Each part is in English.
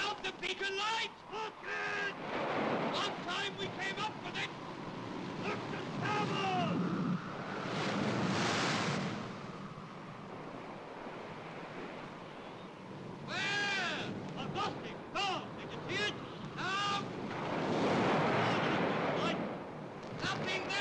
out the beacon light! Look it! On time we came up with it! Look to starboard! Where? I've lost him. Go! Did you see it? Now! Nothing there!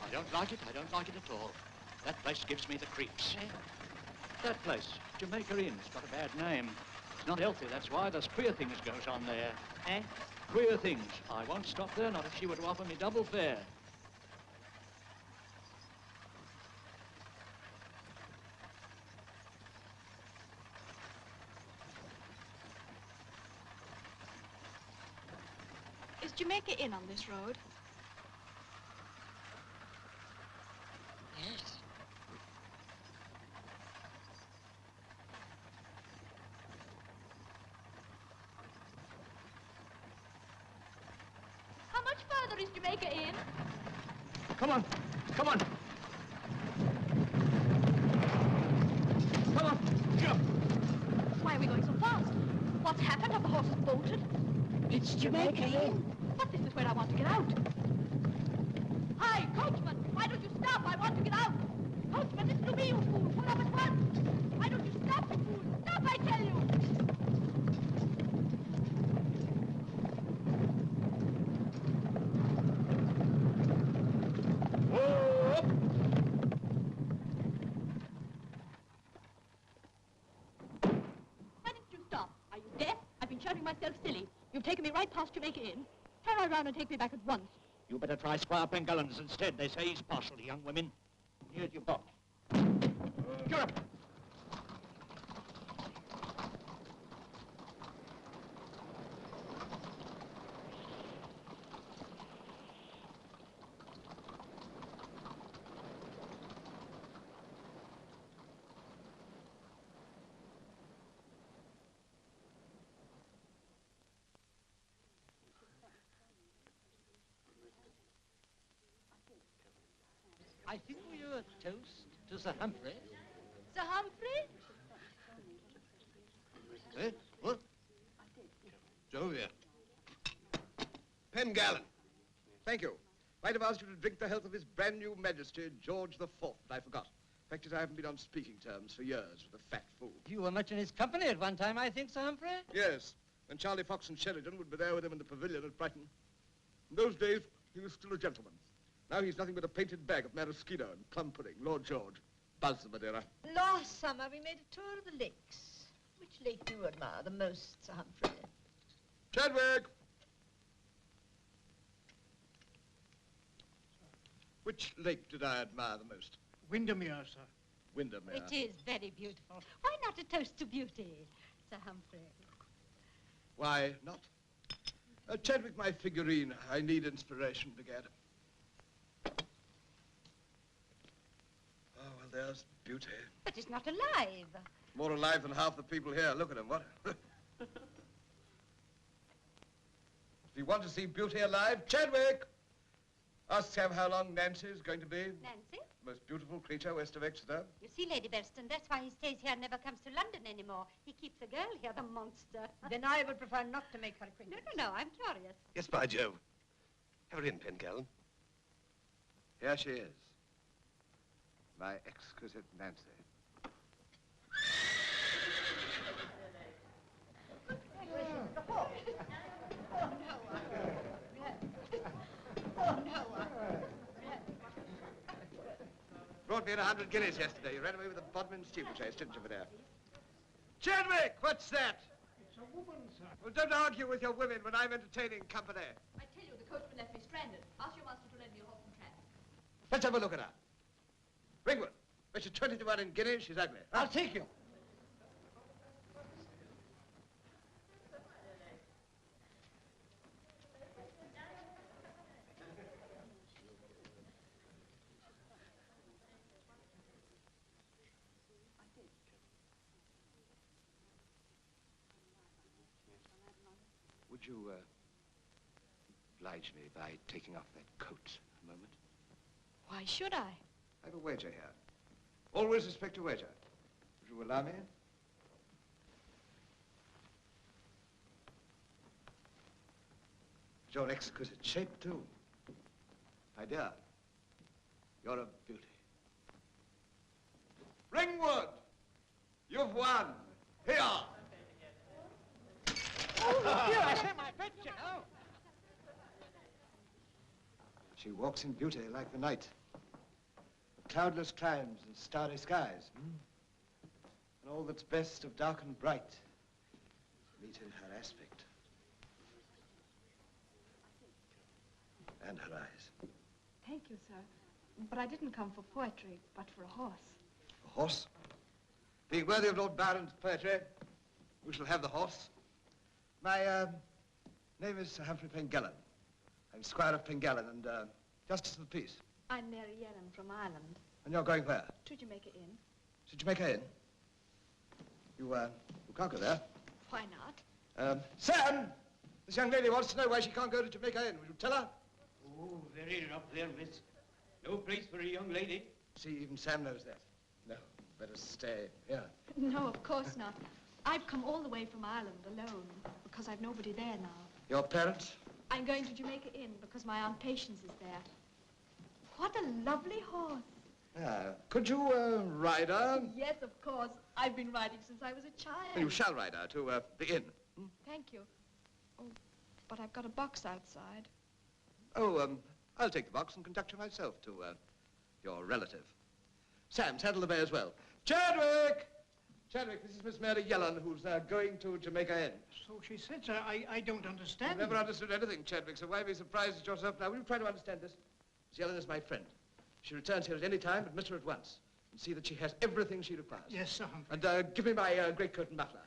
I don't like it. I don't like it at all. That place gives me the creeps. That place, Jamaica Inn, it's got a bad name. It's not healthy, that's why. There's queer things goes on there. Eh? Queer things. I won't stop there, not if she were to offer me double fare. Is Jamaica Inn on this road? Yes. How much further is Jamaica Inn? Come on. Come on. Come on. Jump. Why are we going so fast? What's happened? Have the horses bolted? It's Jamaica Inn. But this is where I want to get out. Hi, coachman! Why don't you stop? I want to get out! Coachman, listen to me, you fool! Pull up at once! Why don't you stop, you fool? Stop, I tell you! Whoa, up. me. You've taken me right past Jamaica Inn. Turn right around and take me back at once. You better try Squire Pengallan's instead. They say he's partial to young women. Here's your box. Get up! I think we owe a toast to Sir Humphrey. Sir Humphrey? Eh? What? Jovem. Pengallan. Thank you. Might have asked you to drink the health of His brand new Majesty, George the Fourth, but I forgot. Fact is, I haven't been on speaking terms for years with a fat fool. You were much in his company at one time, I think, Sir Humphrey? Yes, when Charlie Fox and Sheridan would be there with him in the pavilion at Brighton. In those days, he was still a gentleman. Now he's nothing but a painted bag of maraschino and plum pudding. Lord George. Buzz the Madeira. Last summer, we made a tour of the lakes. Which lake do you admire the most, Sir Humphrey? Chadwick! Which lake did I admire the most? Windermere, sir. Windermere. It is very beautiful. Why not a toast to beauty, Sir Humphrey? Why not? Chadwick, my figurine. I need inspiration, begad. Oh, well, there's beauty. But it's not alive. More alive than half the people here. Look at him, what? If you want to see beauty alive, Chadwick! Ask Sam how long Nancy's going to be. Nancy? The most beautiful creature west of Exeter. You see, Lady Bereston, that's why he stays here and never comes to London anymore. He keeps the girl here, the monster. Then I would prefer not to make her acquaintance. No, I'm curious. Yes, by Jove. Have her in, Pengallan. Here she is. My exquisite Nancy. Brought me in 100 guineas yesterday. You ran away with a bodmin steeplechase, didn't you, Madame? Chadwick, what's that? It's a woman, sir. Well, don't argue with your women when I'm entertaining company. I tell you, the coachman left me stranded. Ask your master to lend me a horse and trap. Let's have a look at her. Ringwood, bet you 20 to 1 in guineas, she's ugly. I'll take you. Would you, oblige me by taking off that coat a moment? Why should I? I have a wager here. Always respect a wager. Would you allow me? It's your exquisite shape, too. My dear, you're a beauty. Ringwood! You've won! Here! Oh, here, I say my bet, you know. She walks in beauty like the night. Cloudless climes and starry skies. And all that's best of dark and bright meet in her aspect. And her eyes. Thank you, sir. But I didn't come for poetry, but for a horse. A horse? Being worthy of Lord Byron's poetry, we shall have the horse. My name is Sir Humphrey Pengallan. I'm Squire of Pengallan and Justice of the Peace. I'm Mary Yellan from Ireland. And you're going where? To Jamaica Inn. To Jamaica Inn? You can't go there. Why not? Sam! This young lady wants to know why she can't go to Jamaica Inn. Will you tell her? Oh, very rough there, miss. No place for a young lady. See, even Sam knows that. No, better stay here. No, of course not. I've come all the way from Ireland alone because I've nobody there now. Your parents? I'm going to Jamaica Inn because my Aunt Patience is there. What a lovely horse. Could you ride her? Yes, of course. I've been riding since I was a child. And you shall ride her to the inn. Thank you. Oh, but I've got a box outside. Oh, I'll take the box and conduct you myself to your relative. Sam, saddle the bay as well. Chadwick! Chadwick, this is Miss Mary Yellan, who's going to Jamaica Inn. So she said, sir. I don't understand. You never understood anything, Chadwick, so why be surprised at yourself now? Will you try to understand this? Miss Yellan is my friend. She returns here at any time, admit her at once, and see that she has everything she requires. Yes, Sir Humphrey. And give me my greatcoat and muffler.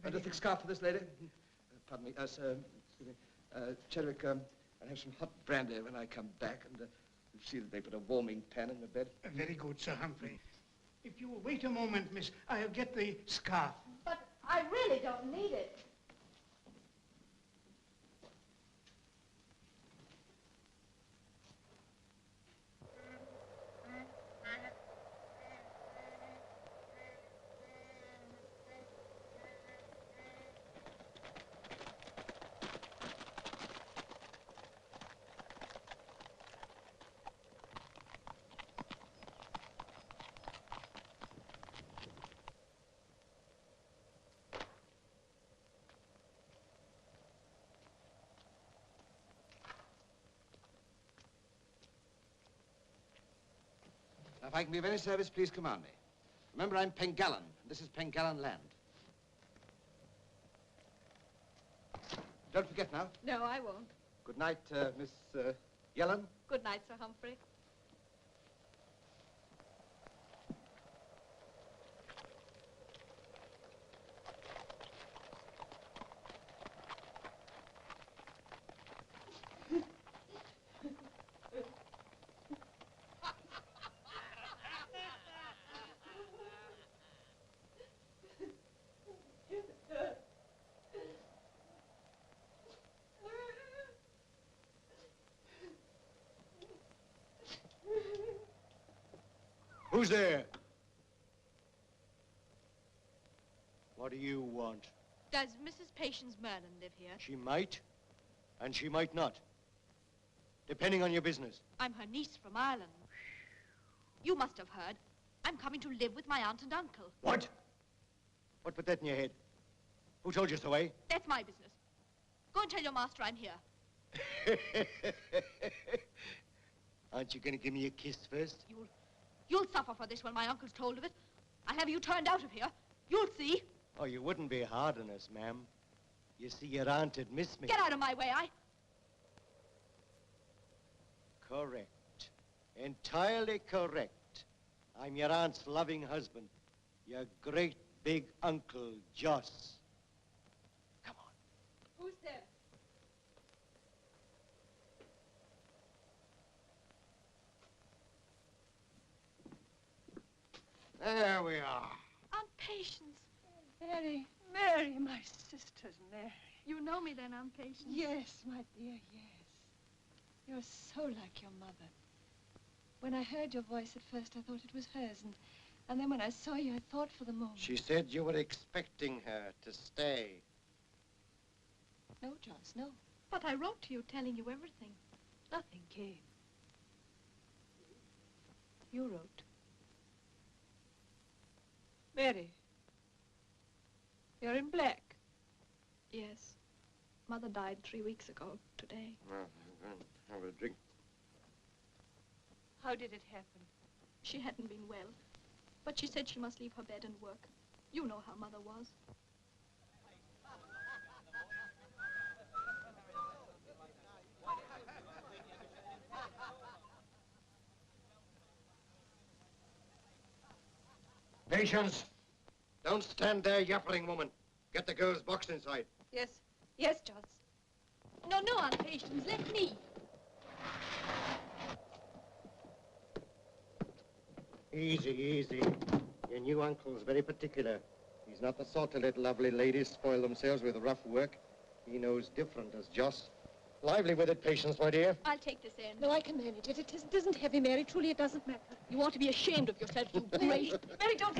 And a thick scarf for this lady. Pardon me, sir, excuse me. Chadwick, I'll have some hot brandy when I come back, and you'll see that they put a warming pan in the bed. Very good, Sir Humphrey. If you will wait a moment, miss, I'll get the scarf. But I really don't need it. Now, if I can be of any service, please command me. Remember, I'm Pengallan, and this is Pengallan land. Don't forget now. No, I won't. Good night, Miss Yellan. Good night, Sir Humphrey. Who's there? What do you want? Does Mrs. Patience Merlin live here? She might, and she might not. Depending on your business. I'm her niece from Ireland. You must have heard. I'm coming to live with my aunt and uncle. What? What put that in your head? Who told you so, eh? That's my business. Go and tell your master I'm here. Aren't you going to give me a kiss first? You'll suffer for this when my uncle's told of it. I'll have you turned out of here. You'll see. Oh, you wouldn't be hard on us, ma'am. You see, your aunt would miss me. Get out of my way, Correct. Entirely correct. I'm your aunt's loving husband. Your great big uncle, Joss. Come on. Who's there? There we are. Aunt Patience. Mary, Mary, my sister's Mary. You know me then, Aunt Patience? Yes, my dear, yes. You're so like your mother. When I heard your voice at first, I thought it was hers, and then when I saw you, I thought for the moment. She said you were expecting her to stay. No, Joss, no. But I wrote to you telling you everything. Nothing came. You wrote. Mary, you're in black. Yes. Mother died 3 weeks ago today. Well, have a drink. How did it happen? She hadn't been well, but she said she must leave her bed and work. You know how Mother was. Patience! Don't stand there yapping, woman. Get the girl's box inside. Yes. Yes, Joss. No, no, Aunt Patience, let me. Easy, easy. Your new uncle's very particular. He's not the sort to let lovely ladies spoil themselves with rough work. He knows different as Joss. Lively with it, Patience, my dear. I'll take this end. No, I can manage it. It isn't heavy, Mary. Truly, it doesn't matter. You ought to be ashamed of yourself, you Mary, Mary, don't.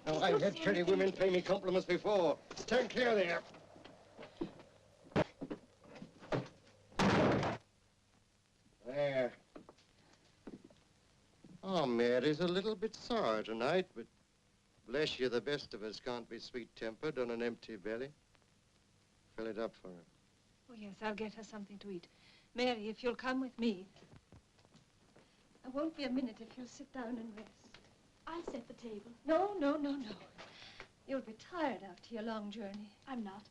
Now, I've had pretty women pay me compliments before. Stand clear there. There. Oh, Mary's a little bit sour tonight, but bless you, the best of us can't be sweet-tempered on an empty belly. Fill it up for her. Oh, yes, I'll get her something to eat. Mary, if you'll come with me. I won't be a minute if you'll sit down and rest. I'll set the table. No, no, no, no. You'll be tired after your long journey. I'm not.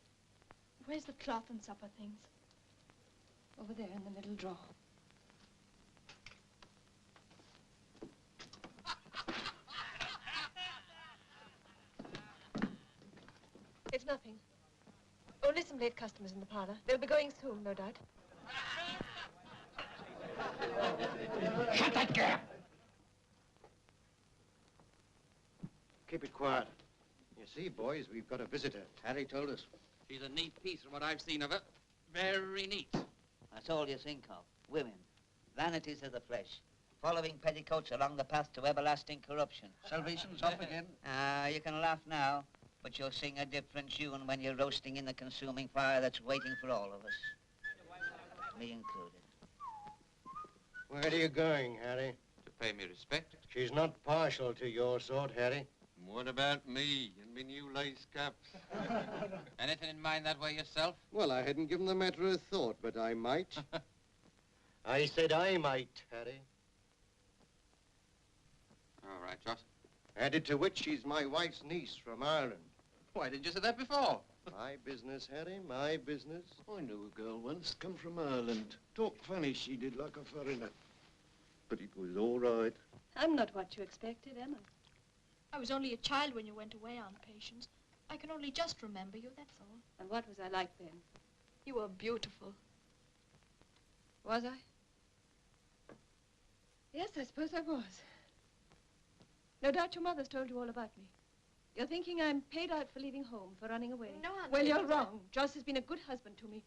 Where's the cloth and supper things? Over there in the middle drawer. It's nothing. Only some late customers in the parlor. They'll be going soon, no doubt. Shut that gap! Keep it quiet. You see, boys, we've got a visitor. Harry told us. She's a neat piece from what I've seen of her. Very neat. That's all you think of. Women. Vanities of the flesh. Following petticoats along the path to everlasting corruption. Salvation's off again. You can laugh now, but you'll sing a different tune when you're roasting in the consuming fire that's waiting for all of us. Me included. Where are you going, Harry? To pay me respect. She's not partial to your sort, Harry. What about me and me new lace caps? Anything in mind that way yourself? Well, I hadn't given the matter a thought, but I might. I said I might, Harry. All right, Joss. Added to which she's my wife's niece from Ireland. Why didn't you say that before? My business, Harry, my business. I knew a girl once, come from Ireland. Talked funny, she did, like a foreigner. But it was all right. I'm not what you expected, am I? I was only a child when you went away, Aunt Patience. I can only just remember you, that's all. And what was I like then? You were beautiful. Was I? Yes, I suppose I was. No doubt your mother's told you all about me. You're thinking I'm paid out for leaving home, for running away. No, Aunt Well, you're Patience, wrong. Joss has been a good husband to me.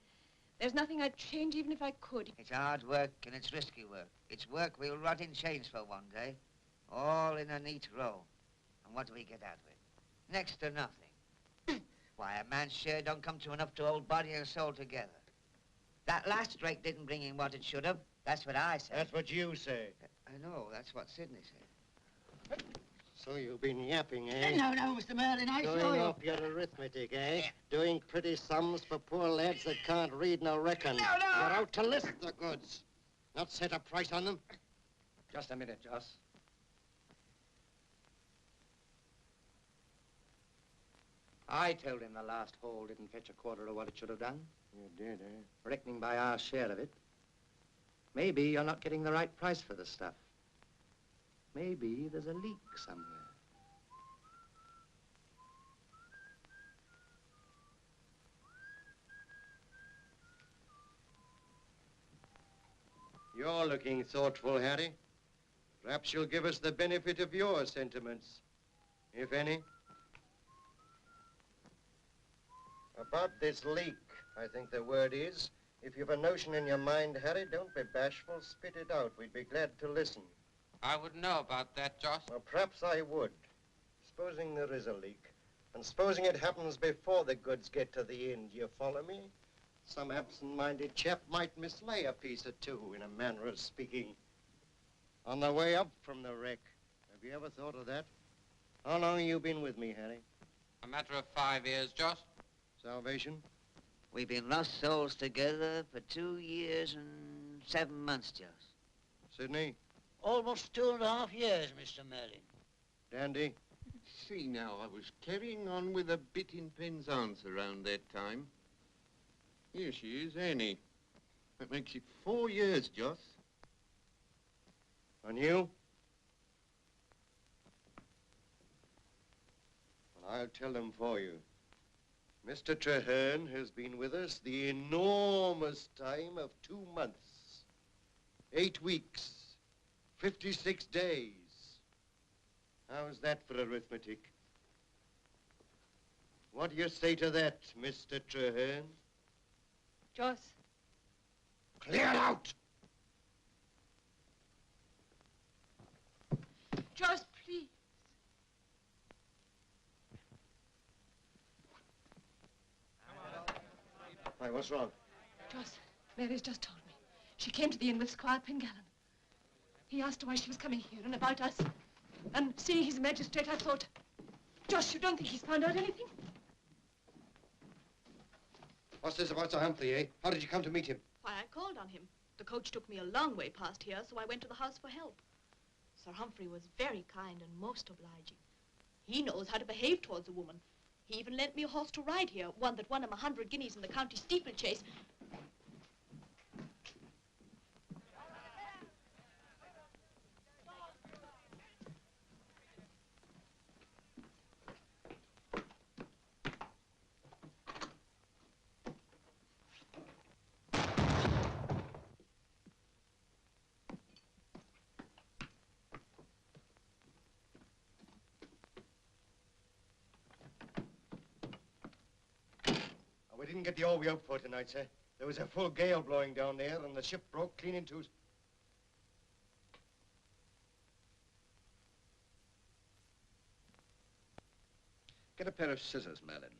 There's nothing I'd change even if I could. It's hard work and it's risky work. It's work we'll rot in chains for one day. All in a neat row. And what do we get out of it? Next to nothing. Why, a man's share don't come to enough to hold body and soul together. That last strike didn't bring in what it should have. That's what I said. That's what you say. I know, that's what Sidney said. So you've been yapping, eh? No, Mr. Merlin, I saw Doing you. up your arithmetic, eh? Doing pretty sums for poor lads that can't read nor reckon. No. You're out to list the goods, not set a price on them. Just a minute, Joss. I told him the last haul didn't fetch a quarter of what it should have done. You did, eh? Reckoning by our share of it. Maybe you're not getting the right price for the stuff. Maybe there's a leak somewhere. You're looking thoughtful, Harry. Perhaps you'll give us the benefit of your sentiments, if any. About this leak, I think the word is, if you've a notion in your mind, Harry, don't be bashful, spit it out. We'd be glad to listen. I wouldn't know about that, Joss. Well, perhaps I would. Supposing there is a leak, and supposing it happens before the goods get to the inn, do you follow me? Some absent-minded chap might mislay a piece or two, in a manner of speaking. On the way up from the wreck. Have you ever thought of that? How long have you been with me, Harry? A matter of 5 years, Joss. Salvation? We've been lost souls together for 2 years and 7 months, Joss. Sidney? Almost 2.5 years, Mr. Merlin. Dandy? See now, I was carrying on with a bit in Penzance around that time. Here she is, Annie. That makes it 4 years, Joss. And you? Well, I'll tell them for you. Mr. Traherne has been with us the enormous time of 2 months, 8 weeks, 56 days. How's that for arithmetic? What do you say to that, Mr. Traherne? Joss. Clear out! Joss, please. Why, what's wrong? Joss, Mary's just told me. She came to the inn with Squire Pengallan. He asked her why she was coming here and about us. And seeing he's a magistrate, I thought, Joss, you don't think he's found out anything? What's this about Sir Humphrey, eh? How did you come to meet him? Why, I called on him. The coach took me a long way past here, so I went to the house for help. Sir Humphrey was very kind and most obliging. He knows how to behave towards a woman. He even lent me a horse to ride here, one that won him 100 guineas in the county steeplechase. We didn't get the oar we hoped for tonight, sir. There was a full gale blowing down there, and the ship broke clean in two. Get a pair of scissors, Merlin.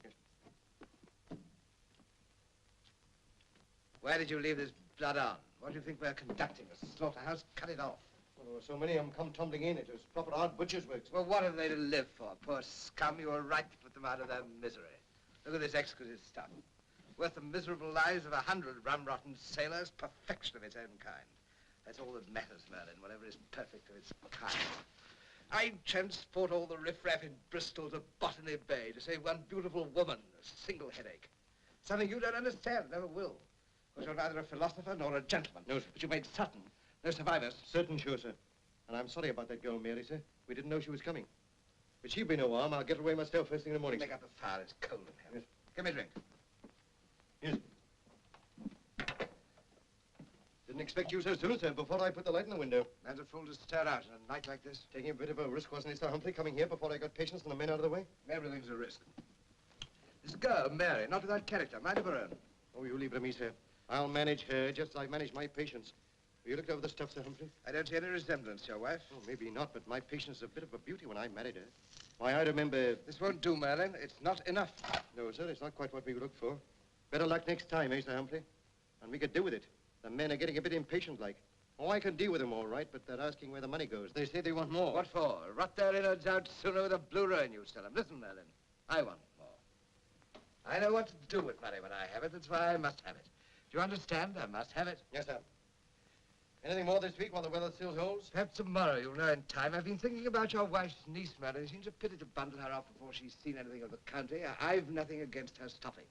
Why did you leave this blood on? What do you think we're conducting? A slaughterhouse? Cut it off. Well, there were so many of them come tumbling in. It was proper hard butcher's work. Well, what have they to live for? Poor scum, you were right to put them out of their misery. Look at this exquisite stuff. Worth the miserable lives of 100 rum-rotten sailors, perfection of its own kind. That's all that matters, Merlin, whatever is perfect of its kind. I'd transport all the riffraff in Bristol to Botany Bay to save one beautiful woman, a single headache. Something you don't understand, never will. Because you're neither a philosopher nor a gentleman. No, sir. But you made certain. No survivors. Certain, sure, sir. And I'm sorry about that girl, Mary, sir. We didn't know she was coming. But she'll be no harm. I'll get her away myself first thing in the morning. Make up the fire. It's cold in here. Yes. Give me a drink. Yes. Didn't expect you so soon, sir, before I put the light in the window. Man's a fool to stir out on a night like this. Taking a bit of a risk, wasn't it, Sir Humphrey, coming here before I got patients and the men out of the way? Everything's a risk. This girl, Mary, not without character, mind of her own. Oh, you leave it to me, sir. I'll manage her just as I manage my patients. Have you looked over the stuff, Sir Humphrey? I don't see any resemblance to your wife. Oh, maybe not, but my patient's a bit of a beauty when I married her. Why, I remember... This won't do, Merlin. It's not enough. No, sir, it's not quite what we looked for. Better luck next time, eh, Sir Humphrey? And we could do with it. The men are getting a bit impatient-like. Oh, I can deal with them all right, but they're asking where the money goes. They say they want more. What for? Rot their innards out sooner with a blue ruin, you tell them. Listen, Merlin, I want more. I know what to do with money when I have it. That's why I must have it. Do you understand? I must have it. Yes, sir. Anything more this week while the weather still holds? Perhaps tomorrow you'll know in time. I've been thinking about your wife's niece, Merlin. It seems a pity to bundle her off before she's seen anything of the country. I've nothing against her stopping,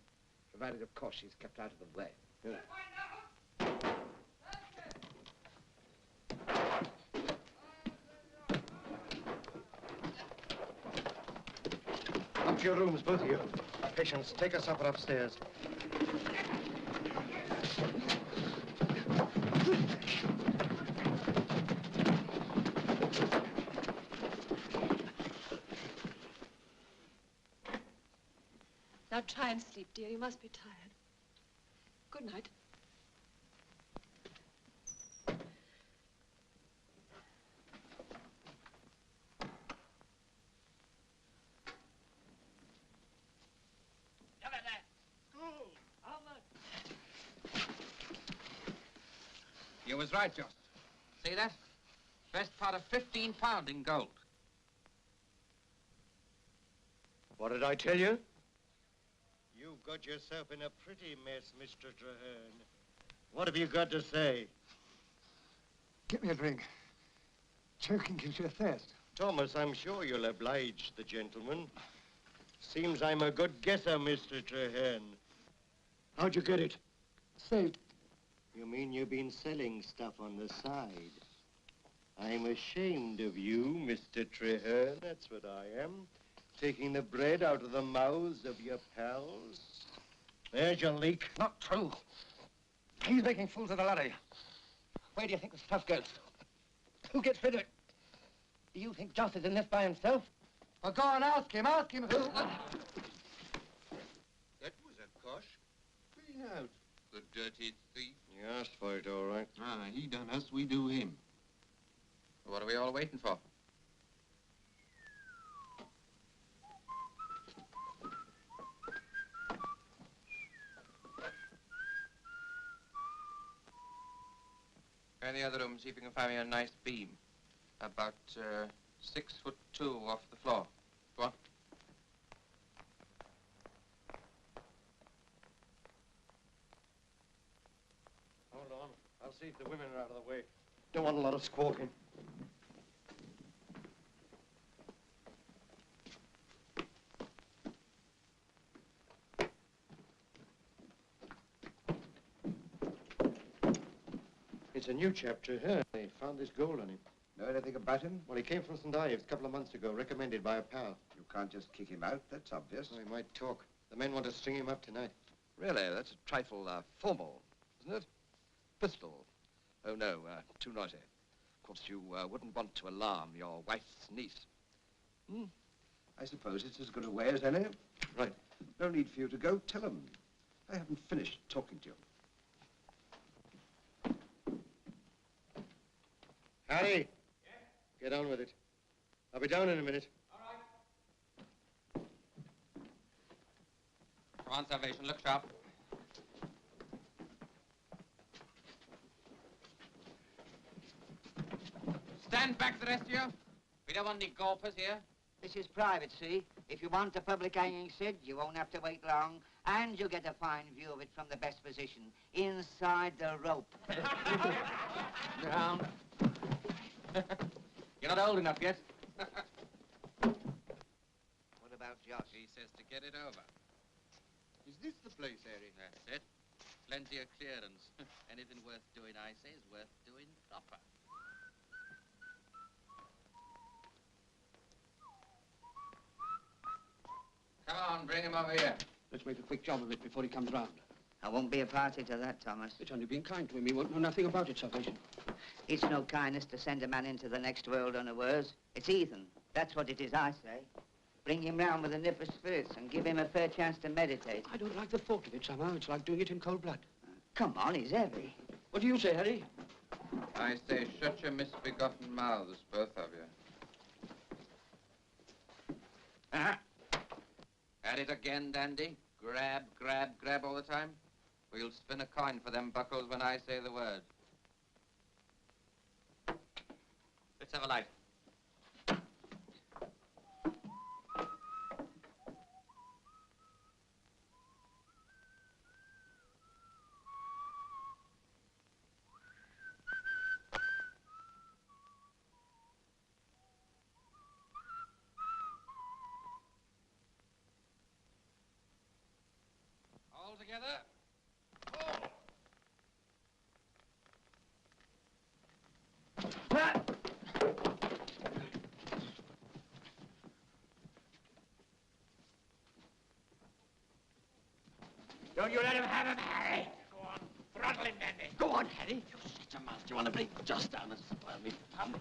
provided, of course, she's kept out of the way. Yeah. Up to your rooms, both of you. Patients, take a supper upstairs. Now try and sleep, dear. You must be tired. Good night. You was right, Joss. See that? Best part of 15 pound in gold. What did I tell you? You've got yourself in a pretty mess, Mr. Traherne. What have you got to say? Get me a drink. Choking gives you a thirst. Thomas, I'm sure you'll oblige the gentleman. Seems I'm a good guesser, Mr. Traherne. How'd you get it? Saved. You mean you've been selling stuff on the side? I'm ashamed of you, Mr. Traherne. That's what I am. Taking the bread out of the mouths of your pals. There's your leak. Not true. He's making fools of the lot of you. Where do you think the stuff goes? Who gets rid of it? Do you think Joss is in this by himself? Well, go on, ask him who. That was a cosh. Clean out, the dirty thief. You asked for it, all right. Ah, he done us, we do him. What are we all waiting for? Try the other room, see if you can find me a nice beam. About 6'2" off the floor. Go on. Hold on. I'll see if the women are out of the way. Don't want a lot of squawking. It's a new chapter. Huh? They found this gold on him. Know anything about him? Well, he came from St. Ives a couple of months ago, recommended by a pal. You can't just kick him out, that's obvious. Well, he might talk. The men want to string him up tonight. Really, that's a trifle formal, isn't it? Pistol. Oh, no, too noisy. Of course, you wouldn't want to alarm your wife's niece. Hmm? I suppose it's as good a way as any. Right. No need for you to go. Tell them. I haven't finished talking to you. Harry! Yeah? Get on with it. I'll be down in a minute. All right. Come on, Salvation, look sharp. Stand back, the rest of you. We don't want any gulpers here. This is private, see? If you want a public hanging, Sid, you won't have to wait long. And you'll get a fine view of it from the best position, inside the rope. Down. You're not old enough yet. What about Josh? He says to get it over. Is this the place, Harry? That's it. Plenty of clearance. Anything worth doing, I say, is worth doing proper. Come on, bring him over here. Let's make a quick job of it before he comes round. I won't be a party to that, Thomas. It's only being kind to him. He won't know nothing about it, Salvation. It's no kindness to send a man into the next world unawares. It's Ethan. That's what it is, I say. Bring him round with a nip of spirits and give him a fair chance to meditate. I don't like the thought of it somehow. It's like doing it in cold blood. Come on, he's heavy. What do you say, Harry? I say, shut your misbegotten mouths, both of you. At it again, Dandy. Grab, grab, grab all the time. We'll spin a coin for them buckles when I say the word. Let's have a light. All together. Oh. Don't you let him have him, Harry. Go on, throttle him, Dandy. Go on, Harry. You shut your mouth. Do you want to bleed just down and spoil me fun?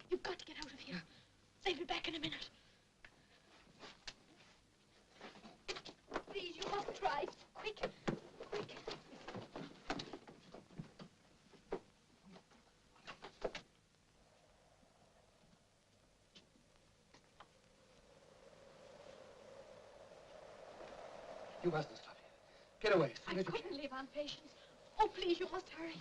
You've got to get out of here. They'll be back in a minute. Please, you must try. Quick, quick. You mustn't stop here. Get away. I couldn't live on patience. Oh, please, you must hurry.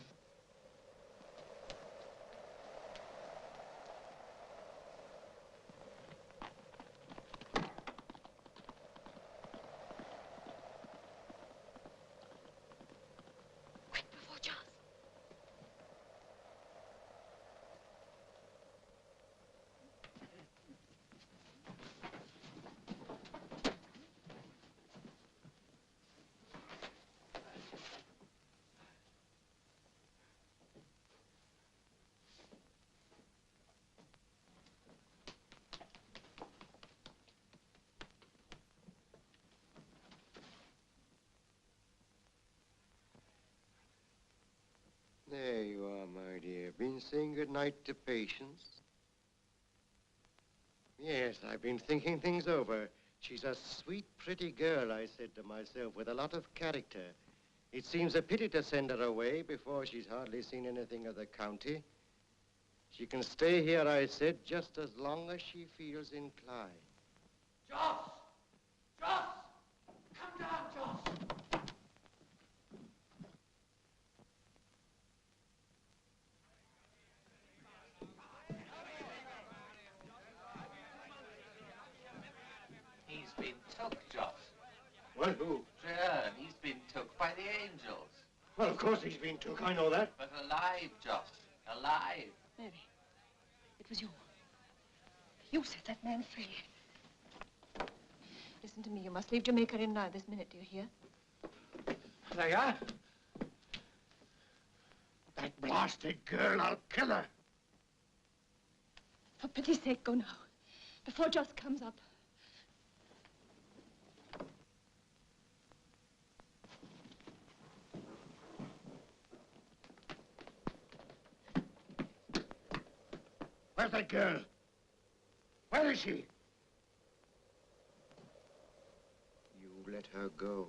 Quick, before Charles. There you are, my dear. Been saying goodnight to Patience? Yes, I've been thinking things over. She's a sweet, pretty girl, I said to myself, with a lot of character. It seems a pity to send her away before she's hardly seen anything of the county. She can stay here, I said, just as long as she feels inclined. Joss! Joss! Come down, Joss! He's been took, Joss. Well, who? Sure, he's been took by the angels. Well, of course he's been took, I know that. But alive, Joss. Alive. Mary, it was you. You set that man free. Listen to me. You must leave Jamaica Inn now, this minute. Do you hear? There you are. That blasted girl, I'll kill her. For pity's sake, go now. Before Joss comes up. Where's that girl? Where is she? You let her go.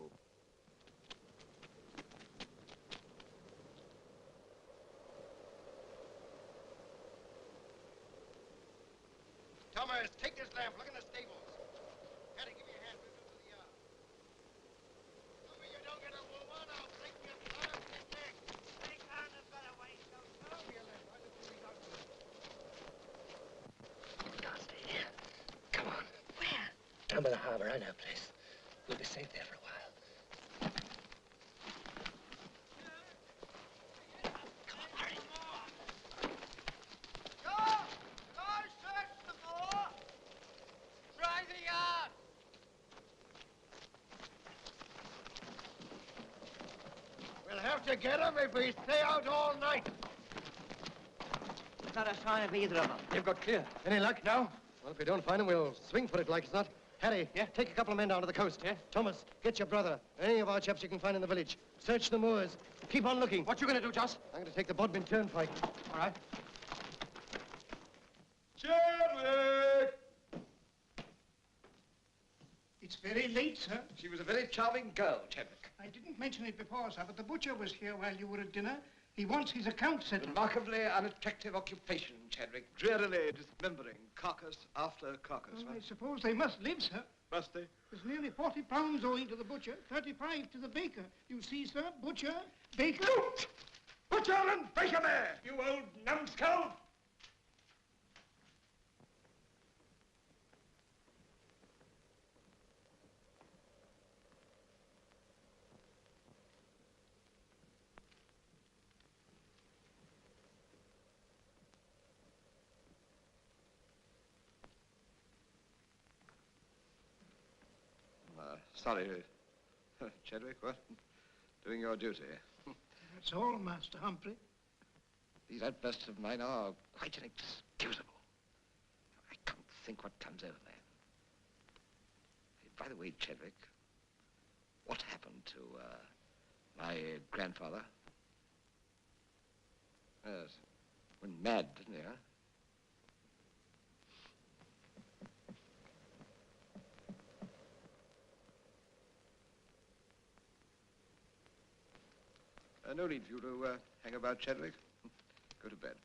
Thomas, take this lamp. Look in the stables. Hattie, give me a hand. We'll go to the yard. Tell me you don't get a woman, I'll break your arm and neck. Take on the better way, so give me a lamp. I'll look through these outfits. Come on. Where? Down by the harbor. I know a place. We'll be safe there for a while. Come on, hurry. Go search the moor. Try the yard. We'll have to get them if we stay out all night. There's not a sign of either of them. They've got clear. Any luck? No. Well, if we don't find them, we'll swing for it like it's not. Harry, take a couple of men down to the coast. Thomas, get your brother. Any of our chaps you can find in the village. Search the moors. Keep on looking. What you gonna do, Joss? I'm gonna take the Bodmin Turnpike. All right. Chadwick! It's very late, sir. She was a very charming girl, Chadwick. I didn't mention it before, sir, but the butcher was here while you were at dinner. He wants his account settled. Remarkably unattractive occupation, Chadwick. Drearily dismembering carcass after carcass. Well, I suppose they must live, sir. Must they? There's nearly 40 pounds owing to the butcher, 35 to the baker. You see, sir, butcher, baker... Butcher and baker there, you old numbskull! Sorry, Chadwick, what? Doing your duty. That's all, Master Humphrey. These outbursts of mine are quite inexcusable. I can't think what comes over there. By the way, Chadwick, what happened to my grandfather? Yes, went mad, didn't he, huh? No need for you to hang about, Chadwick. Go to bed.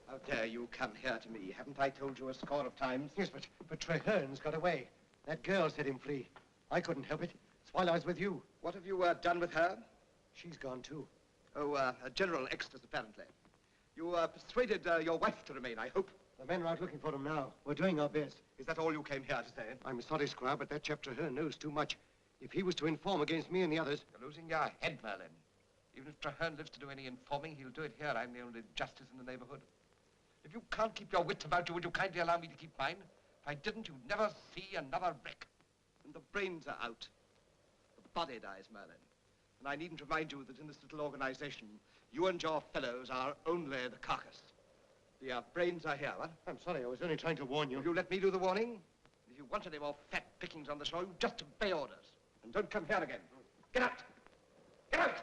How dare you come here to me? Haven't I told you a score of times? Yes, but Treherne's got away. That girl set him free. I couldn't help it. It's while I was with you. What have you done with her? She's gone, too. Oh, general extras, apparently. You persuaded your wife to remain, I hope. The men are out looking for him now. We're doing our best. Is that all you came here to say? I'm sorry, Squire, but that chap Treherne knows too much. If he was to inform against me and the others... You're losing your head, Merlin. Even if Treherne lives to do any informing, he'll do it here. I'm the only justice in the neighborhood. If you can't keep your wits about you, would you kindly allow me to keep mine? If I didn't, you'd never see another wreck. And the brains are out. The body dies, Merlin. And I needn't remind you that in this little organization, you and your fellows are only the carcass. The brains are here, what? I'm sorry, I was only trying to warn you. Will you let me do the warning? If you want any more fat pickings on the shore, you just obey orders. And don't come here again. Get out! Get out!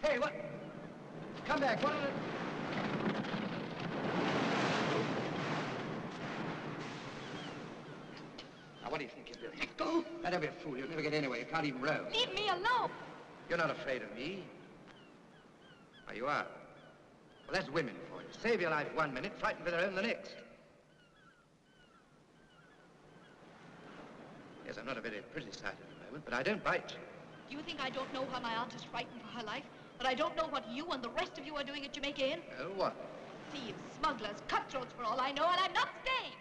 Hey, what? Come back. What is it? Now, what do you think you're doing? Go. Now, don't be a fool. You'll never get anywhere. You can't even row. Leave me alone. You're not afraid of me. Oh, you are? Well, that's women for you. Save your life 1 minute, frightened for their own the next. Yes, I'm not a very pretty sight at the moment, but I don't bite. Do you think I don't know how my aunt is frightened for her life? That I don't know what you and the rest of you are doing at Jamaica Inn? Oh, what? Thieves, smugglers, cutthroats for all I know, and I'm not staying.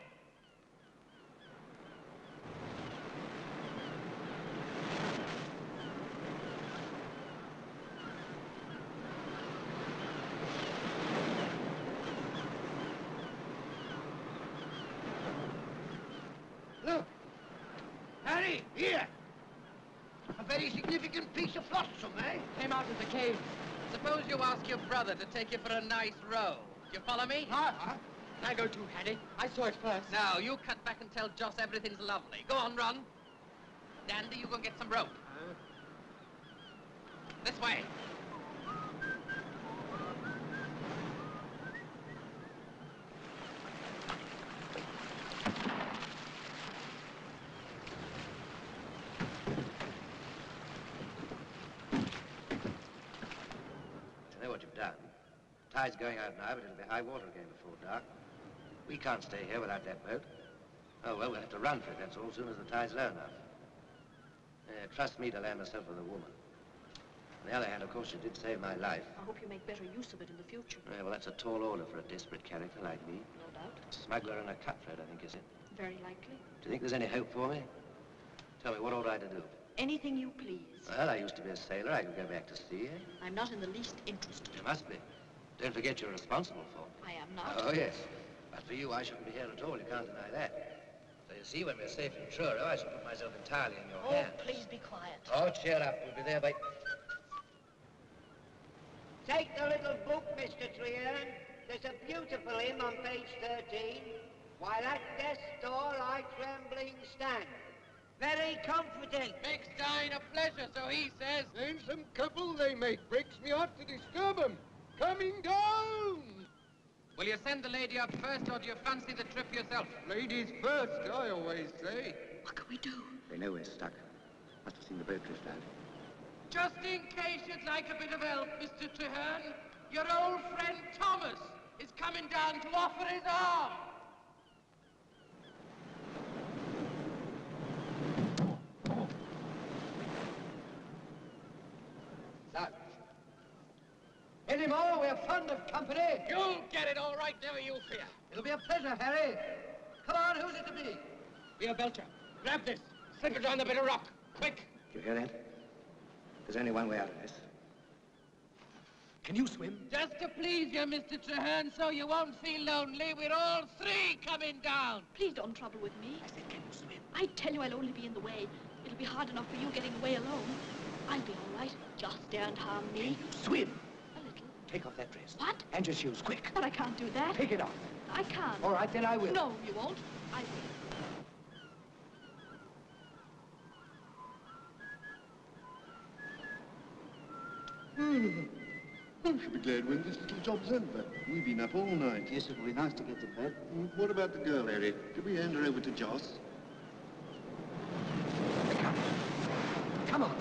Look! Harry, here! A very significant piece of flotsam, eh? Came out of the cave. Suppose you ask your brother to take you for a nice row. Do you follow me? Huh? I go too, Harry. I saw it first. Now, you cut back and tell Joss everything's lovely. Go on, run. Dandy, you go and get some rope. This way. I know what you've done. Tide's going out now, but it'll be high water again before dark. We can't stay here without that boat. Oh, well, we'll have to run for it, that's all, as soon as the tide's low enough. Trust me to land myself with a woman. On the other hand, of course, you did save my life. I hope you make better use of it in the future. Yeah, well, that's a tall order for a desperate character like me. No doubt. Smuggler and a cutthroat, I think, is it? Very likely. Do you think there's any hope for me? Tell me, what ought I to do? Anything you please. Well, I used to be a sailor. I could go back to sea, eh? I'm not in the least interested. You must be. Don't forget you're responsible for me. I am not. Oh, yes. But for you, I shouldn't be here at all. You can't deny that. So you see, when we're safe in Truro, I shall put myself entirely in your hands. Oh, please be quiet. Oh, cheer up. We'll be there by... Take the little book, Mr. Treherne. There's a beautiful hymn on page 13. While at death's door I trembling stand. Very comforting. Makes dying a pleasure, so he says. Handsome couple they make. Breaks me heart to disturb 'em. Coming down! Will you send the lady up first, or do you fancy the trip yourself? Ladies first, I always say. What can we do? They know we're stuck. Must have seen the boat drift out. Just in case you'd like a bit of help, Mr. Treherne, your old friend Thomas is coming down to offer his arm. Now, any more? We're fond of company. You'll get it all right, never you fear. It'll be a pleasure, Harry. Come on, who's it to be? Be a Belcher. Grab this. Slip it on the bit of rock. Quick. Do you hear that? There's only one way out of this. Can you swim? Just to please you, Mr. Treherne, so you won't feel lonely, we're all three coming down. Please don't trouble with me. I said, can you swim? I tell you I'll only be in the way. It'll be hard enough for you getting away alone. I'll be all right. Just daren't harm me. Can you swim? A little. Take off that dress. What? And your shoes, quick. But I can't do that. Take it off. I can't. All right, then I will. No, you won't. I will. I should be glad when this little job's over. We've been up all night. Yes, it'll be nice to get to bed. What about the girl, Harry? Did we hand her over to Joss? Come on.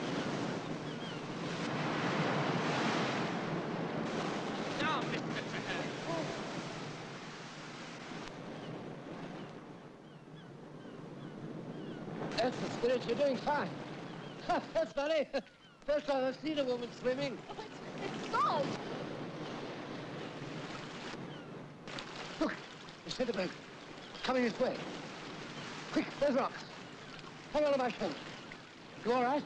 Now, Mr. Treherne. That's the spirit. You're doing fine. That's funny. First time I've seen a woman swimming. Oh, it's salt. Look, they sent a boat. Coming this way. Quick, there's rocks. Hang on to my shoulder. You all right?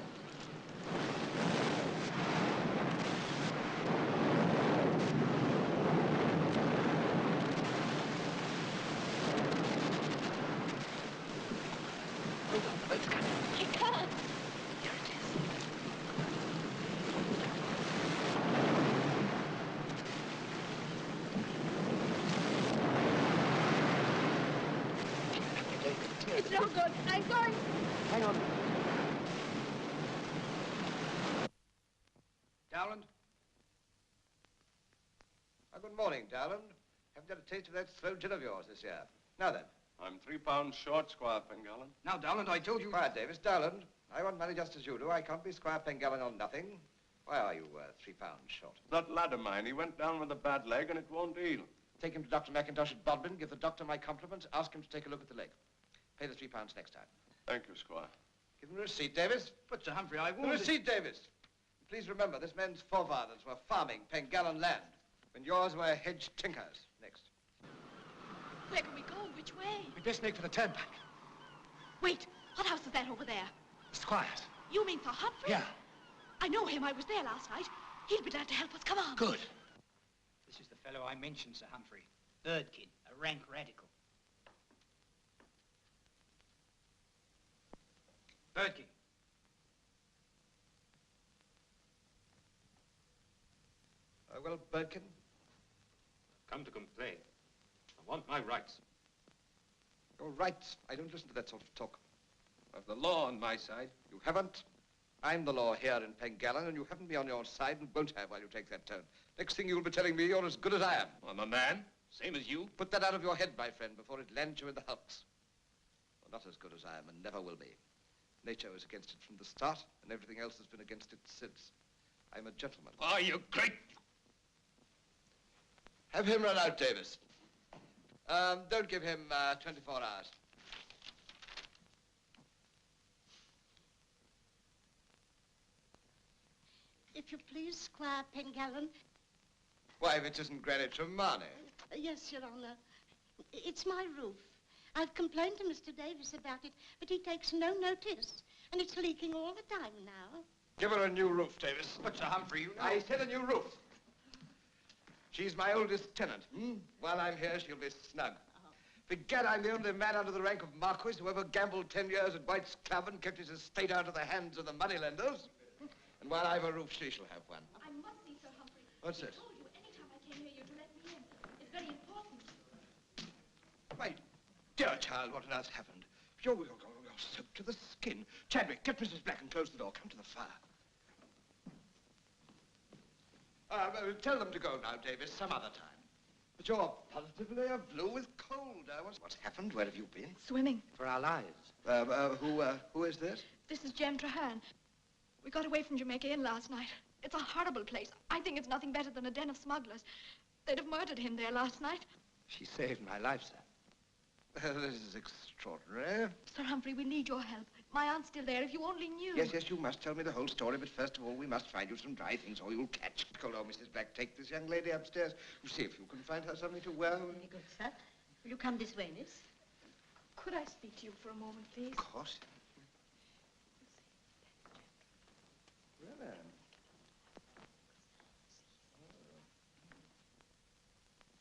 I can't. Here it is. It's no good. I'm going. Hang on. Dowland, Good morning, Dowland. Haven't had a taste of that slow gin of yours this year. Now then. I'm £3 short, Squire Pengallan. Now, Dowland, I told you... Quiet, Davis. Dowland, I want money just as you do. I can't be Squire Pengallan on nothing. Why are you £3 short? That lad of mine, he went down with a bad leg and it won't heal. Take him to Dr. McIntosh at Bodmin. Give the doctor my compliments. Ask him to take a look at the leg. Pay the £3 next time. Thank you, Squire. Give him a receipt, Davis. But, Sir Humphrey, I The won't... receipt, Davis. Please remember, this man's forefathers were farming Pengallan land, when yours were hedge tinkers. Next. Where can we go? Which way? We'd best make for the turnpike. Wait, what house is that over there? The Squire's. You mean Sir Humphrey? Yeah. I know him. I was there last night. He'll be glad to help us. Come on. Good. This is the fellow I mentioned, Sir Humphrey. Birdkin, a rank radical. Birdkin. Well, Birdkin? Come to complain. I want my rights. Your rights? I don't listen to that sort of talk. I've the law on my side. You haven't. I'm the law here in Pengallan, and you haven't me on your side and won't have while you take that turn. Next thing you'll be telling me you're as good as I am. I'm a man, same as you. Put that out of your head, my friend, before it lands you in the hulks. You're not as good as I am and never will be. Nature was against it from the start, and everything else has been against it since. I'm a gentleman. Oh, you great... Have him run out, Davis. Don't give him 24 hours. If you please, Squire Pengallan. Why, if it isn't Granny Tremaine? Yes, Your Honor. It's my roof. I've complained to Mr. Davis about it, but he takes no notice. And it's leaking all the time now. Give her a new roof, Davis. But, Sir Humphrey, you know... I said a new roof. She's my oldest tenant. While I'm here, she'll be snug. Begad, I'm the only man under the rank of Marquis who ever gambled 10 years at White's Club and kept his estate out of the hands of the moneylenders. And while I've a roof, she shall have one. I must see Sir Humphrey. What's this? I told you anytime I came here, you'd to let me in. It's very important. My dear child, what on earth's happened? You're soaked to the skin. Chadwick, get Mrs. Black and close the door. Come to the fire. Tell them to go now, Davis, some other time. But you're positively blue with cold. What's happened? Where have you been? Swimming. For our lives. Who is this? This is Jem Traherne. We got away from Jamaica Inn last night. It's a horrible place. I think it's nothing better than a den of smugglers. They'd have murdered him there last night. She saved my life, sir. This is extraordinary. Sir Humphrey, we need your help. My aunt's still there, if you only knew. Yes, you must tell me the whole story, but first of all, we must find you some dry things or you'll catch cold. Oh, Mrs. Black, take this young lady upstairs. You see if you can find her something to wear. Very good, sir. Will you come this way, miss? Could I speak to you for a moment, please? Of course.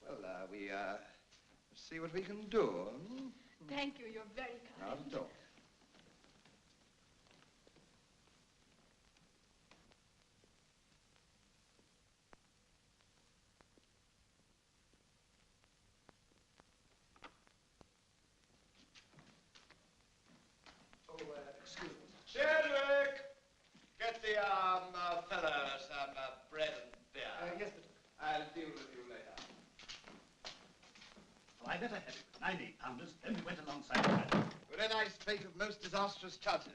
Well, we see what we can do. Thank you, you're very kind. Not at all. Excuse me. Chadwick! Get the, fella some bread and beer. Yes, but... I'll deal with you later. Well, I better have it. 90 pounders, then we went alongside the ladder. We're in ice fate of most disastrous chances.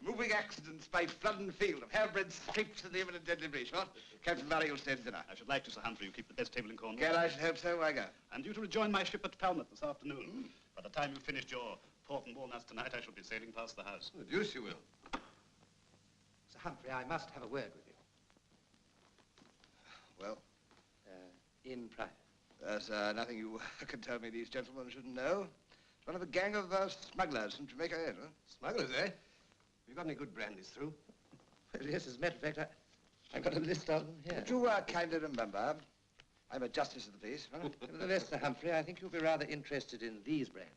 Moving accidents by flood and field, of hair-breadth scrapes in the imminent deadly breach. What? Captain Murray will stay to dinner. I should like to, Sir Humphrey. You keep the best table in Cornwall. Well, I should hope so. Why go? I'm due to rejoin my ship at Falmouth this afternoon. By the time you've finished your pork and walnuts tonight, I shall be sailing past the house. The deuce you will. Sir Humphrey, I must have a word with you. Well? In private. There's nothing you can tell me these gentlemen shouldn't know. It's one of a gang of smugglers from Jamaica Inn, huh? Smugglers, eh? You got any good brandies through? Well, yes, as a matter of fact, I've got a list of them here. Would you kindly remember, I'm a justice of the peace. Nevertheless, Sir Humphrey, I think you'll be rather interested in these brandies.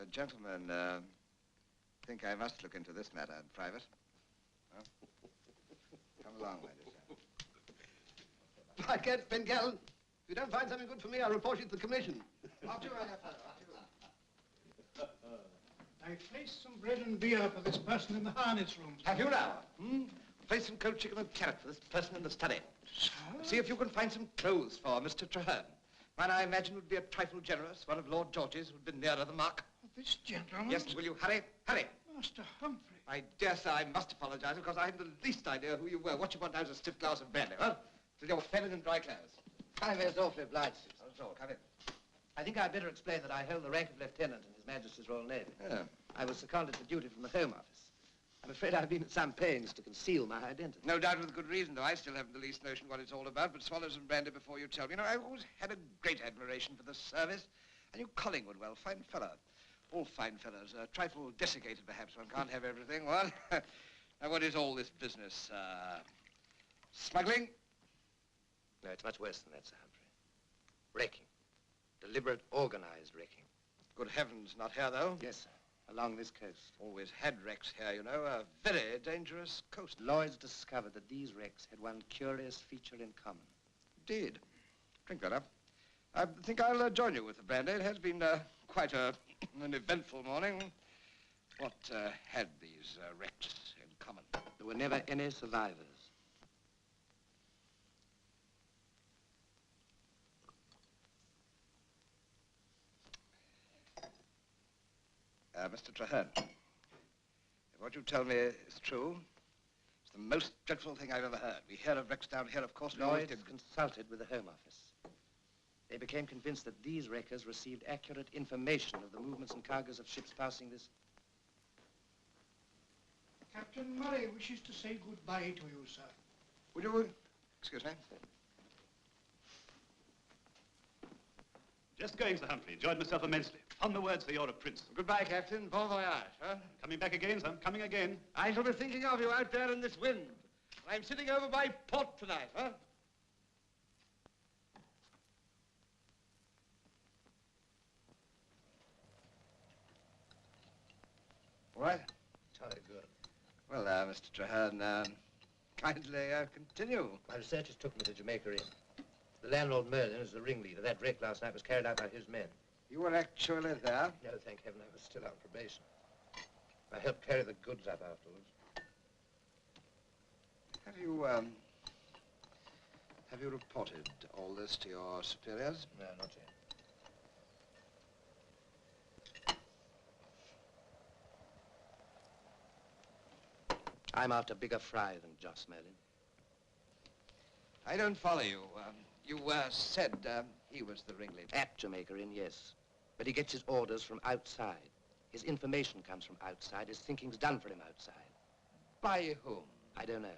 Gentlemen, think I must look into this matter in private. Huh? Come along, my dear sir. I can't, Pengallan. If you don't find something good for me, I'll report you to the commission. After you, my dear fellow, after you. I placed some bread and beer for this person in the harness room. Have you now? Hmm? Place some cold chicken and carrot for this person in the study. Sir? See if you can find some clothes for Mr. Traherne. One I imagine would be a trifle generous. One of Lord George's would be nearer the mark. This gentleman? Yes, will you hurry? Hurry. Master Humphrey. My dear sir, I must apologize because I hadn't the least idea who you were. What you want now is a stiff glass of brandy, huh? Till you're fed in dry clothes. I'm very awfully obliged, sir. That's all. Come in. I think I'd better explain that I held the rank of lieutenant in His Majesty's Royal Navy. Yeah. I was seconded for duty from the Home Office. I'm afraid I've been at some pains to conceal my identity. No doubt with good reason, though I still haven't the least notion what it's all about, but swallow some brandy before you tell me. You know, I've always had a great admiration for the service. And you Collingwood, well, fine fellow. All fine fellows, a trifle desiccated perhaps. One can't have everything. Well, now what is all this business? Smuggling? No, it's much worse than that, Sir Humphrey. Wrecking. Deliberate, organized wrecking. Good heavens, not here, though. Yes, sir. Along this coast. Always had wrecks here, you know. A very dangerous coast. Lloyd's discovered that these wrecks had one curious feature in common. Indeed. Drink that up. I think I'll join you with the brandy. It has been quite an eventful morning. What had these wrecks in common? There were never any survivors. Mr. Traherne, if what you tell me is true, it's the most dreadful thing I've ever heard. We hear of wrecks down here, of course. Lloyd consulted with the Home Office. They became convinced that these wreckers received accurate information of the movements and cargoes of ships passing this. Captain Murray wishes to say goodbye to you, sir. Would you... Excuse me? Just going, Sir Humphrey. Enjoyed myself immensely. On the words, for you're a prince. Goodbye, Captain. Bon voyage, huh? Coming back again, sir. Coming again. I shall be thinking of you out there in this wind. I'm sitting over by port tonight, huh? All right? Jolly good. Well, Mr. Traherne, kindly continue. My researchers took me to Jamaica Inn. The landlord Merlin is the ringleader. That wreck last night was carried out by his men. You were actually there? No, thank heaven, I was still on probation. I helped carry the goods up afterwards. Have you reported all this to your superiors? No, not yet. I'm after bigger fry than Joss Merlin. I don't follow you. You said he was the ringleader. At Jamaica Inn, yes. But he gets his orders from outside. His information comes from outside. His thinking's done for him outside. By whom? I don't know.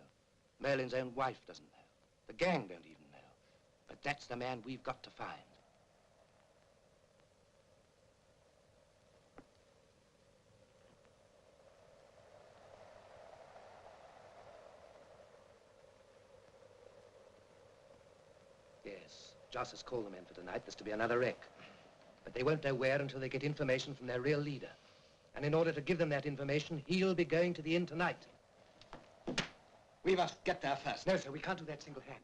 Merlin's own wife doesn't know. The gang don't even know. But that's the man we've got to find. Yes, Joss has called them in for tonight. There's to be another wreck. But they won't know where until they get information from their real leader. And in order to give them that information, he'll be going to the inn tonight. We must get there first. No, sir, we can't do that single-handed.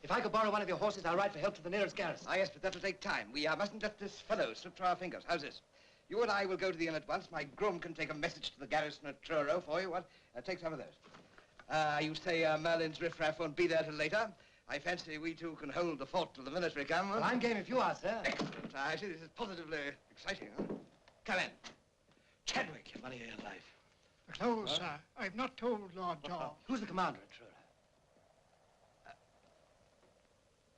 If I could borrow one of your horses, I'll ride for help to the nearest garrison. Ah, yes, but that'll take time. We mustn't let this fellow slip through our fingers. How's this? You and I will go to the inn at once. My groom can take a message to the garrison at Truro for you. What? Take some of those. You say Merlin's riffraff won't be there till later. I fancy we two can hold the fort till the military come. Well, I'm game if you are, sir. Excellent. I see this is positively exciting, huh? Come in. Chadwick, your money of your life. The clothes, sir. I've not told Lord George. Who's the commander at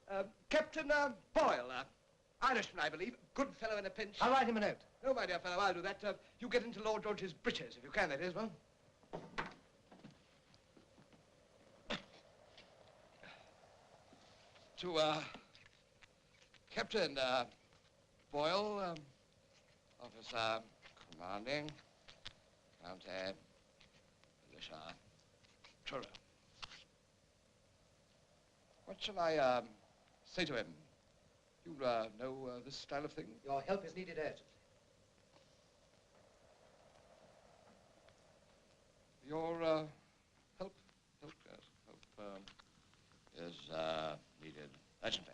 Truro? Captain Boyle, Irishman, I believe. Good fellow in a pinch. I'll write him a note. No, my dear fellow, I'll do that. You get into Lord George's breeches, if you can, that is, well. To, Captain Boyle, Officer Commanding, County, Militia, Truro. What shall I, say to him? You, know this style of thing? Your help is needed urgently. Your help is needed urgently.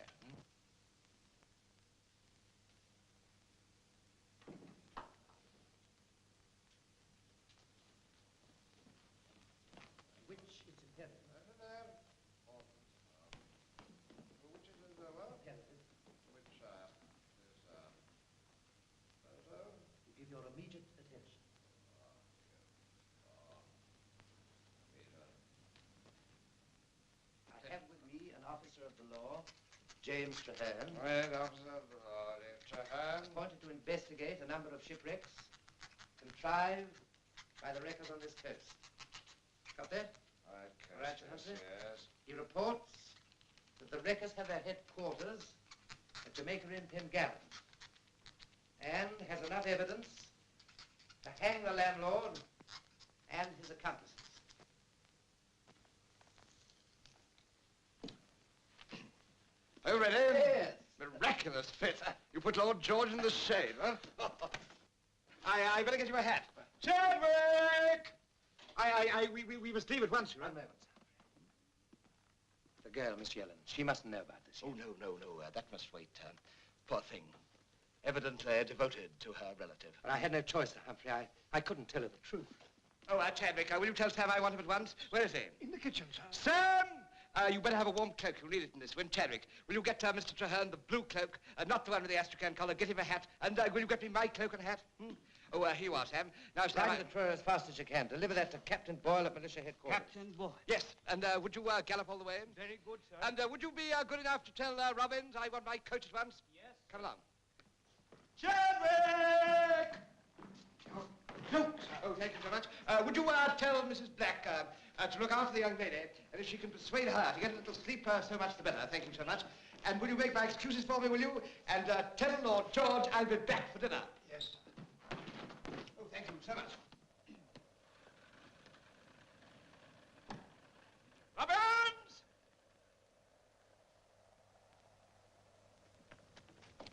Which is imperative? Give your immediate attention. I have with me an officer of the law, James Traherne. Right, officer of the law, Traherne. Appointed to investigate a number of shipwrecks contrived by the wreckers on this coast. Got that? Right, Congratulations. yes. He reports that the wreckers have their headquarters at Jamaica Inn, Pengallan, and has enough evidence to hang the landlord and his accomplices. Are you ready? Yes. Miraculous fit. You put Lord George in the shade, huh? I better get you a hat. Chadwick! We must leave at once, you know. 1 moment. The girl, Miss Yellan, she mustn't know about this. Oh, no. That must wait. Poor thing. Evidently devoted to her relative. But I had no choice, Sir Humphrey. I couldn't tell her the truth. Oh, Chadwick, will you tell Sam I want him at once? Where is he? In the kitchen, sir. Sam! You better have a warm cloak. You'll need it in this wind. Chadwick, will you get Mr. Traherne the blue cloak, not the one with the astrakhan collar? Get him a hat. And will you get me my cloak and hat? Oh, here you are, Sam. Now, Sam, Ride the trailer as fast as you can. Deliver that to Captain Boyle at militia headquarters. Captain Boyle. Yes, and would you gallop all the way? Very good, sir. And would you be good enough to tell Robbins I want my coat at once? Yes. Come along. Chadwick! Oh, thank you so much. Would you tell Mrs. Black to look after the young lady, and if she can persuade her to get a little sleep, so much the better. Thank you so much. And will you make my excuses for me, will you? And tell Lord George I'll be back for dinner. Yes. Oh, thank you so much. Robbins!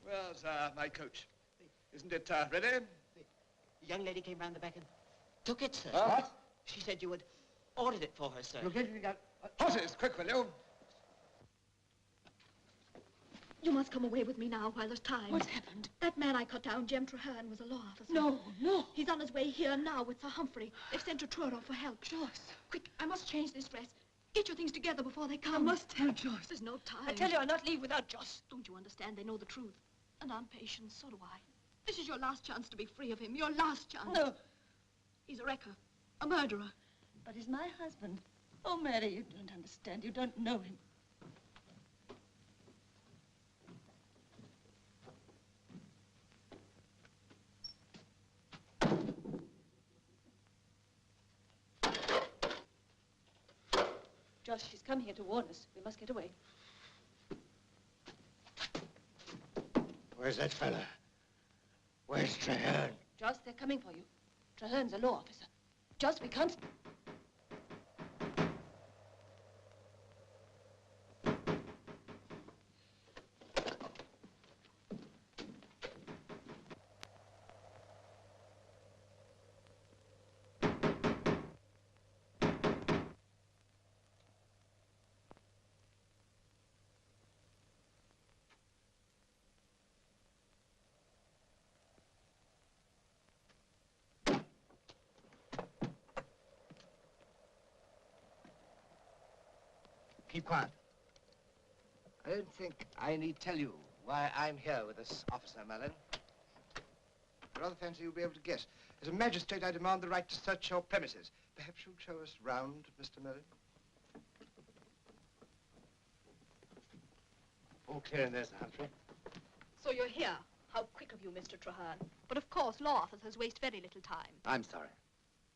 Where's my coach? Isn't it ready? The young lady came round the back and took it, sir. What? She said you had ordered it for her, sir. You'll get it. Horses, quick, will you? You must come away with me now while there's time. What's happened? That man I cut down, Jem Traherne, was a law officer. No. He's on his way here now with Sir Humphrey. They've sent to Truro for help. Joyce. Quick, I must change this dress. Get your things together before they come. I must tell Joyce. There's no time. I tell you, I'll not leave without Joyce. Don't you understand? They know the truth. And I'm patient, so do I. This is your last chance to be free of him. Your last chance. No. He's a wrecker. A murderer. But he's my husband. Oh, Mary, you don't understand. You don't know him. Josh, she's come here to warn us. We must get away. Where's that fella? Where's Traherne? Josh, they're coming for you. Traherne's a law officer. Josh, we can't... Keep quiet. I don't think I need tell you why I'm here with this officer, Merlin. I rather fancy you'll be able to guess. As a magistrate, I demand the right to search your premises. Perhaps you'll show us round, Mr. Merlin? All clear in there, Sir Humphrey. So you're here. How quick of you, Mr. Traherne. But of course, law officers waste very little time. I'm sorry.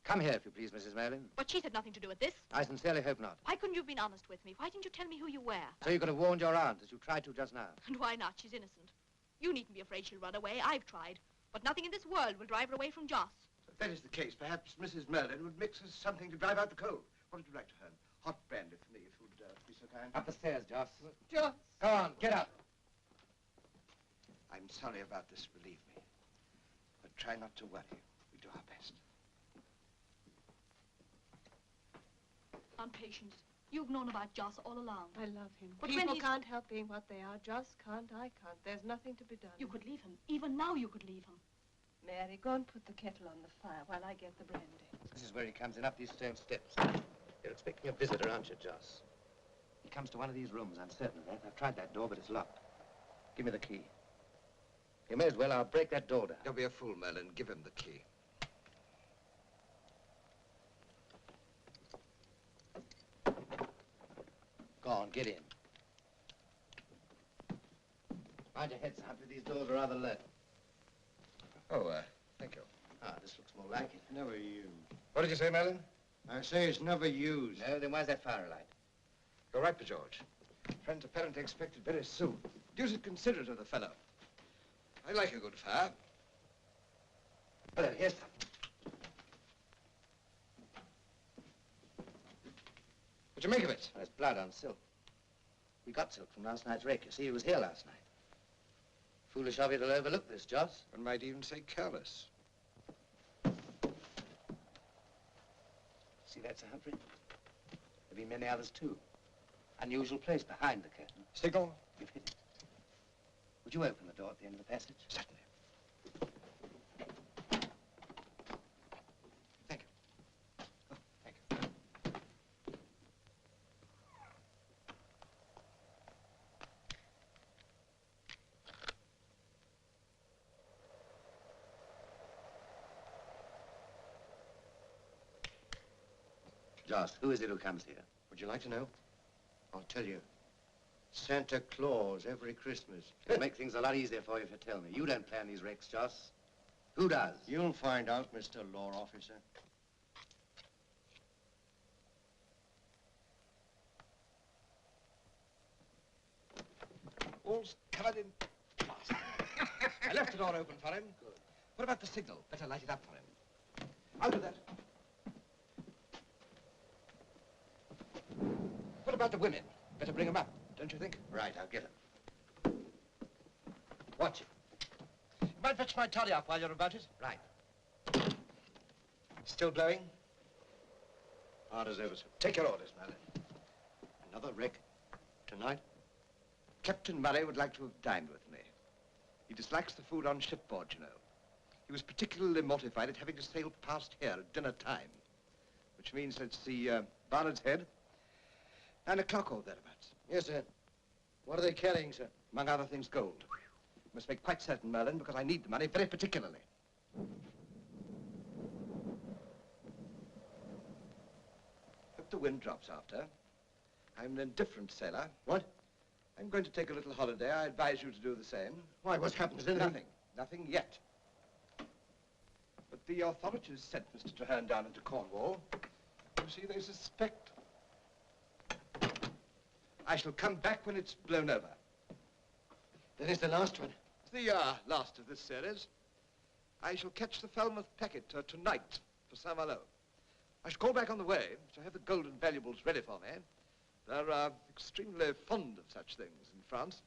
Come here, if you please, Mrs. Merlin. But she's had nothing to do with this. I sincerely hope not. Why couldn't you have been honest with me? Why didn't you tell me who you were? So you could have warned your aunt, as you tried to just now. And why not? She's innocent. You needn't be afraid she'll run away. I've tried. But nothing in this world will drive her away from Joss. If that is the case, perhaps Mrs. Merlin would mix us something to drive out the cold. What would you like to have? Hot brandy for me, if you'd be so kind. Up the stairs, Joss. Joss! Go on, get up. I'm sorry about this, believe me. But try not to worry. We do our best. Aunt Patience, you've known about Joss all along. I love him. But People when he's... can't help being what they are. Just can't, I can't. There's nothing to be done. You could leave him. Even now you could leave him. Mary, go and put the kettle on the fire while I get the brandy. This is where he comes in up these stone steps. You're expecting a visitor, aren't you, Joss? He comes to one of these rooms, I'm certain of that. I've tried that door, but it's locked. Give me the key. You may as well. I'll break that door down. Don't be a fool, Merlin. Give him the key. Go on, get in. Mind your head, Sir Humphrey. These doors are rather low. Oh, thank you. Ah, this looks more like it. Never used. What did you say, Merlin? I say it's never used. No, then why's that fire alight? You're right, George. Friends apparently expected very soon. Deuced considerate of the fellow. I like a good fire. Well, here's something. What'd you make of it? There's blood on silk. We got silk from last night's wreck. You see, he was here last night. Foolish of you to overlook this, Joss. One might even say careless. See that, Sir Humphrey? There'll be many others, too. Unusual place behind the curtain. Signal? You've hit it. Would you open the door at the end of the passage? Certainly. Thank you. Oh, thank you. Joss, who is it who comes here? Would you like to know? I'll tell you. Santa Claus every Christmas. It'll make things a lot easier for you if you tell me. You don't plan these wrecks, Joss. Who does? You'll find out, Mr. Law Officer. All's covered in plaster. I left the door open for him. Good. What about the signal? Better light it up for him. I'll do that. What about the women? Better bring them up, don't you think? Right, I'll get them. Watch it. You might fetch my toddy up while you're about it. Right. Still blowing? Hard as ever, sir. Take your orders, Merlin. Another wreck? Tonight? Captain Murray would like to have dined with me. He dislikes the food on shipboard, you know. He was particularly mortified at having to sail past here at dinner time, which means, let's see, Barnard's Head, 9 o'clock or thereabouts. Yes, sir. What are they carrying, sir? Among other things, gold. You must make quite certain, Merlin, because I need the money very particularly. Hope the wind drops after. I'm an indifferent sailor. What? I'm going to take a little holiday. I advise you to do the same. Why, what's happened? Is anything? Nothing. Nothing yet. But the authorities sent Mr. Traherne down into Cornwall. You see, they suspect. I shall come back when it's blown over. That is the last one. It's the last of this series. I shall catch the Falmouth packet tonight for Saint-Malo. I shall call back on the way, so have the gold and valuables ready for me. They're extremely fond of such things in France.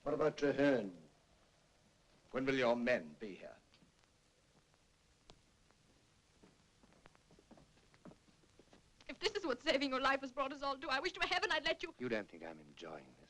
What about Traherne? When will your men be here? If this is what saving your life has brought us all to, I wish to heaven I'd let you... You don't think I'm enjoying this?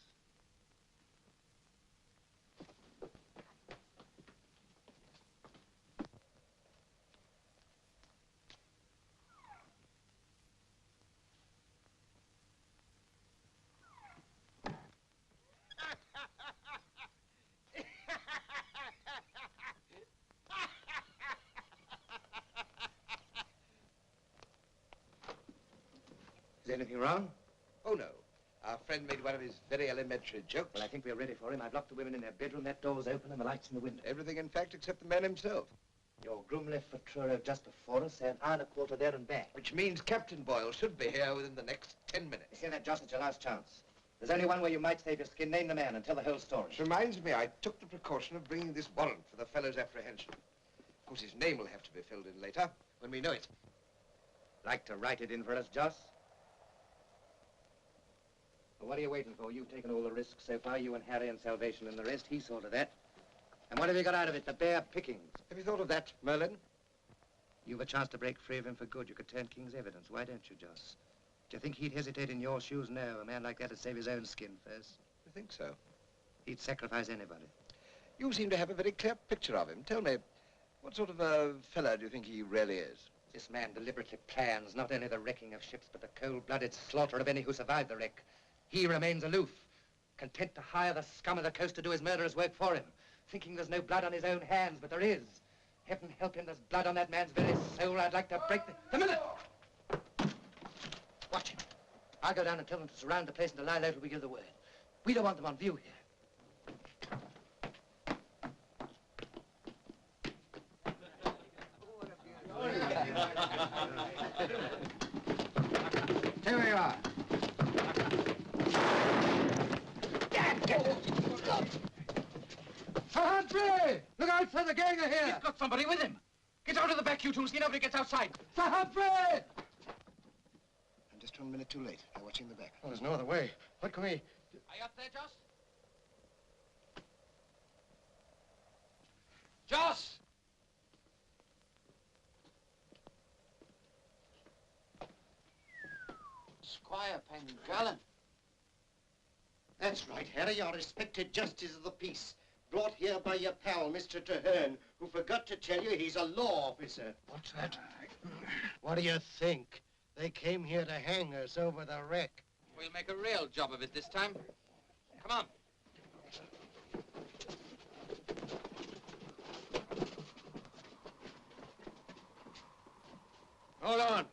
Is anything wrong? Oh, no. Our friend made one of his very elementary jokes. Well, I think we're ready for him. I've locked the women in their bedroom. That door's open and the light's in the window. Everything, in fact, except the man himself. Your groom left for Truro just before us, an hour and a quarter there and back. Which means Captain Boyle should be here within the next 10 minutes. You hear that, Joss? It's your last chance. There's only one way you might save your skin. Name the man and tell the whole story. Which reminds me, I took the precaution of bringing this warrant for the fellow's apprehension. Of course, his name will have to be filled in later, when we know it. Like to write it in for us, Joss? Well, what are you waiting for? You've taken all the risks so far, you and Harry and Salvation and the rest. He saw to that. And what have you got out of it? The bare pickings. Have you thought of that, Merlin? You've a chance to break free of him for good. You could turn King's evidence. Why don't you, Joss? Do you think he'd hesitate in your shoes? No, a man like that would save his own skin first. You think so? He'd sacrifice anybody. You seem to have a very clear picture of him. Tell me, what sort of a fellow do you think he really is? This man deliberately plans not only the wrecking of ships, but the cold-blooded slaughter of any who survived the wreck. He remains aloof, content to hire the scum of the coast to do his murderous work for him, thinking there's no blood on his own hands, but there is. Heaven help him, there's blood on that man's very soul. I'd like to break the minute! Watch him. I'll go down and tell them to surround the place and to lie low till we give the word. We don't want them on view here. Stay where you are. Sir Humphrey! Look out, sir, the gang are here! He's got somebody with him. Get out of the back, you two, so nobody gets outside. Sir Humphrey! I'm just 1 minute too late. I'm watching the back. Well, there's no other way. What can we... Are you up there, Joss? Joss! Squire Pengallan. That's right, Harry. Your respected justice of the peace. Brought here by your pal, Mr. Traherne, who forgot to tell you he's a law officer. What's that? What do you think? They came here to hang us over the wreck. We'll make a real job of it this time. Come on. Hold on.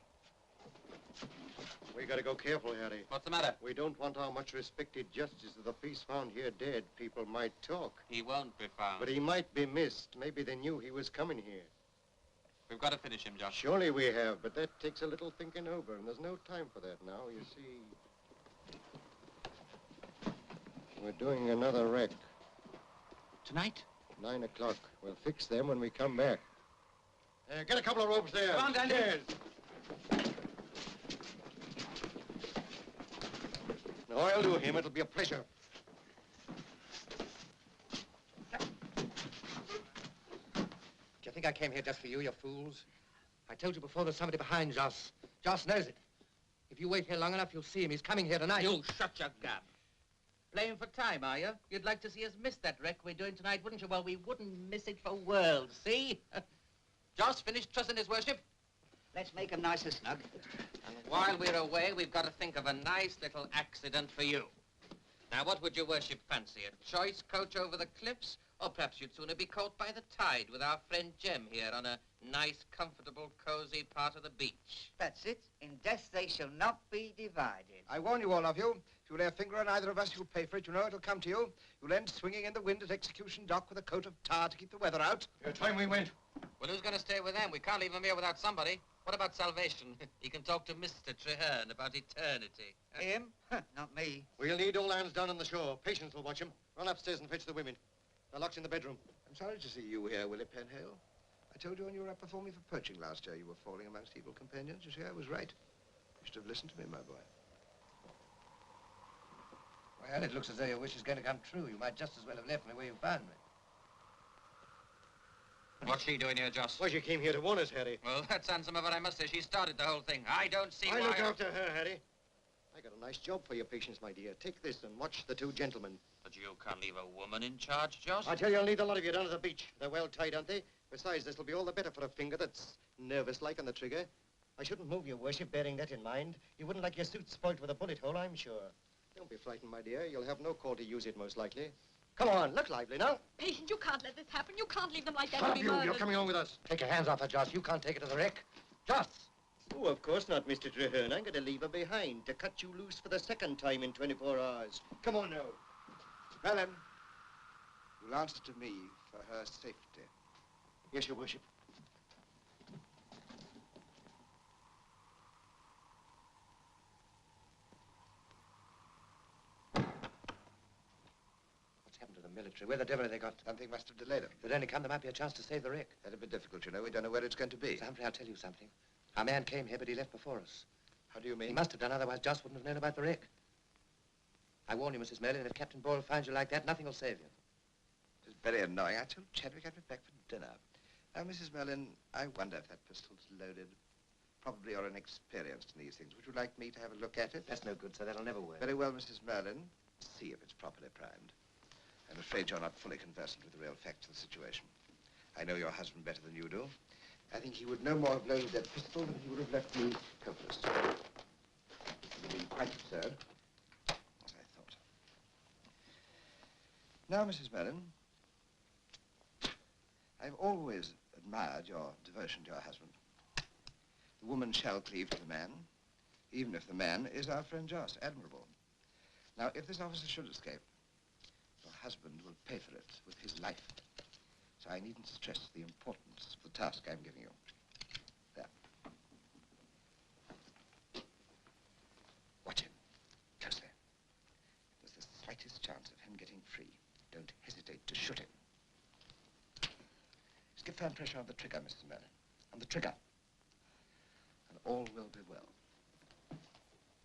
We gotta go careful, Harry. What's the matter? We don't want our much respected justice of the peace found here dead. People might talk. He won't be found. But he might be missed. Maybe they knew he was coming here. We've got to finish him, Josh. Surely we have, but that takes a little thinking over, and there's no time for that now, you see. We're doing another wreck. Tonight? 9 o'clock. We'll fix them when we come back. Get a couple of ropes there. Come on, Dandy. Cheers. No, I'll do him. It'll be a pleasure. Do you think I came here just for you, you fools? I told you before there's somebody behind Joss. Joss knows it. If you wait here long enough, you'll see him. He's coming here tonight. You shut your gab. Playing for time, are you? You'd like to see us miss that wreck we're doing tonight, wouldn't you? Well, we wouldn't miss it for worlds, see? Joss, finished trussing his worship? Let's make him nice and snug. And while we're away, we've got to think of a nice little accident for you. Now, what would your worship fancy? A choice coach over the cliffs? Or perhaps you'd sooner be caught by the tide with our friend Jem here on a nice, comfortable, cozy part of the beach. That's it. In death they shall not be divided. I warn you, all of you. If you lay a finger on either of us, you'll pay for it. You know it'll come to you. You'll end swinging in the wind at Execution Dock with a coat of tar to keep the weather out. Your time we went. Well, who's going to stay with them? We can't leave them here without somebody. What about salvation? He can talk to Mr. Traherne about eternity. Him? Not me. We'll need all hands down on the shore. Patience will watch him. Run upstairs and fetch the women. They're locked in the bedroom. I'm sorry to see you here, Willie Penhale. I told you when you were up performing for poaching last year you were falling amongst evil companions. You see, I was right. You should have listened to me, my boy. Well, it looks as though your wish is going to come true. You might just as well have left me where you found me. What's she doing here, Joss? Well, she came here to warn us, Harry. Well, that's handsome of her, I must say. She started the whole thing. I don't see why... I look after her, Harry. I got a nice job for your Patience, my dear. Take this and watch the two gentlemen. But you can't leave a woman in charge, Joss. I tell you, I'll leave the lot of you down at the beach. They're well tied, aren't they? Besides, this'll be all the better for a finger that's nervous-like on the trigger. I shouldn't move, your worship, bearing that in mind. You wouldn't like your suit spoilt with a bullet hole, I'm sure. Don't be frightened, my dear. You'll have no call to use it, most likely. Come on, look lively now. Patient, you can't let this happen. You can't leave them like that Stop to be you. murdered. You're coming on with us. Take your hands off her, Joss. You can't take her to the wreck. Joss! Oh, of course not, Mr. Traherne. I'm going to leave her behind to cut you loose for the second time in 24 hours. Come on now. Helen, you'll answer to me for her safety. Yes, your worship. What's happened to the military? Where the devil have they got? Something must have delayed them. If they'd only come, there might be a chance to save the wreck. That'd be difficult, you know. We don't know where it's going to be. Sir Humphrey, I'll tell you something. Our man came here, but he left before us. How do you mean? He must have done, otherwise Joss wouldn't have known about the wreck. I warn you, Mrs. Merlin, if Captain Boyle finds you like that, nothing will save you. It's very annoying. I told Chadwick I'd be back for dinner. Now, Mrs. Merlin, I wonder if that pistol's loaded. Probably you're inexperienced in these things. Would you like me to have a look at it? That's no good, sir. That'll never work. Very well, Mrs. Merlin. See if it's properly primed. I'm afraid you're not fully conversant with the real facts of the situation. I know your husband better than you do. I think he would no more have loaded that pistol than he would have left me coatless. This would have been quite absurd, as I thought. Now, Mrs. Merlin, I've always admired your devotion to your husband. The woman shall cleave to the man, even if the man is our friend Joss. Admirable. Now, if this officer should escape, your husband will pay for it with his life. So I needn't stress the importance of the task I'm giving you. There. Watch him. Closely. If there's the slightest chance of him getting free, don't hesitate to shoot him. Just give firm pressure on the trigger, Mrs. Merlin. On the trigger. And all will be well.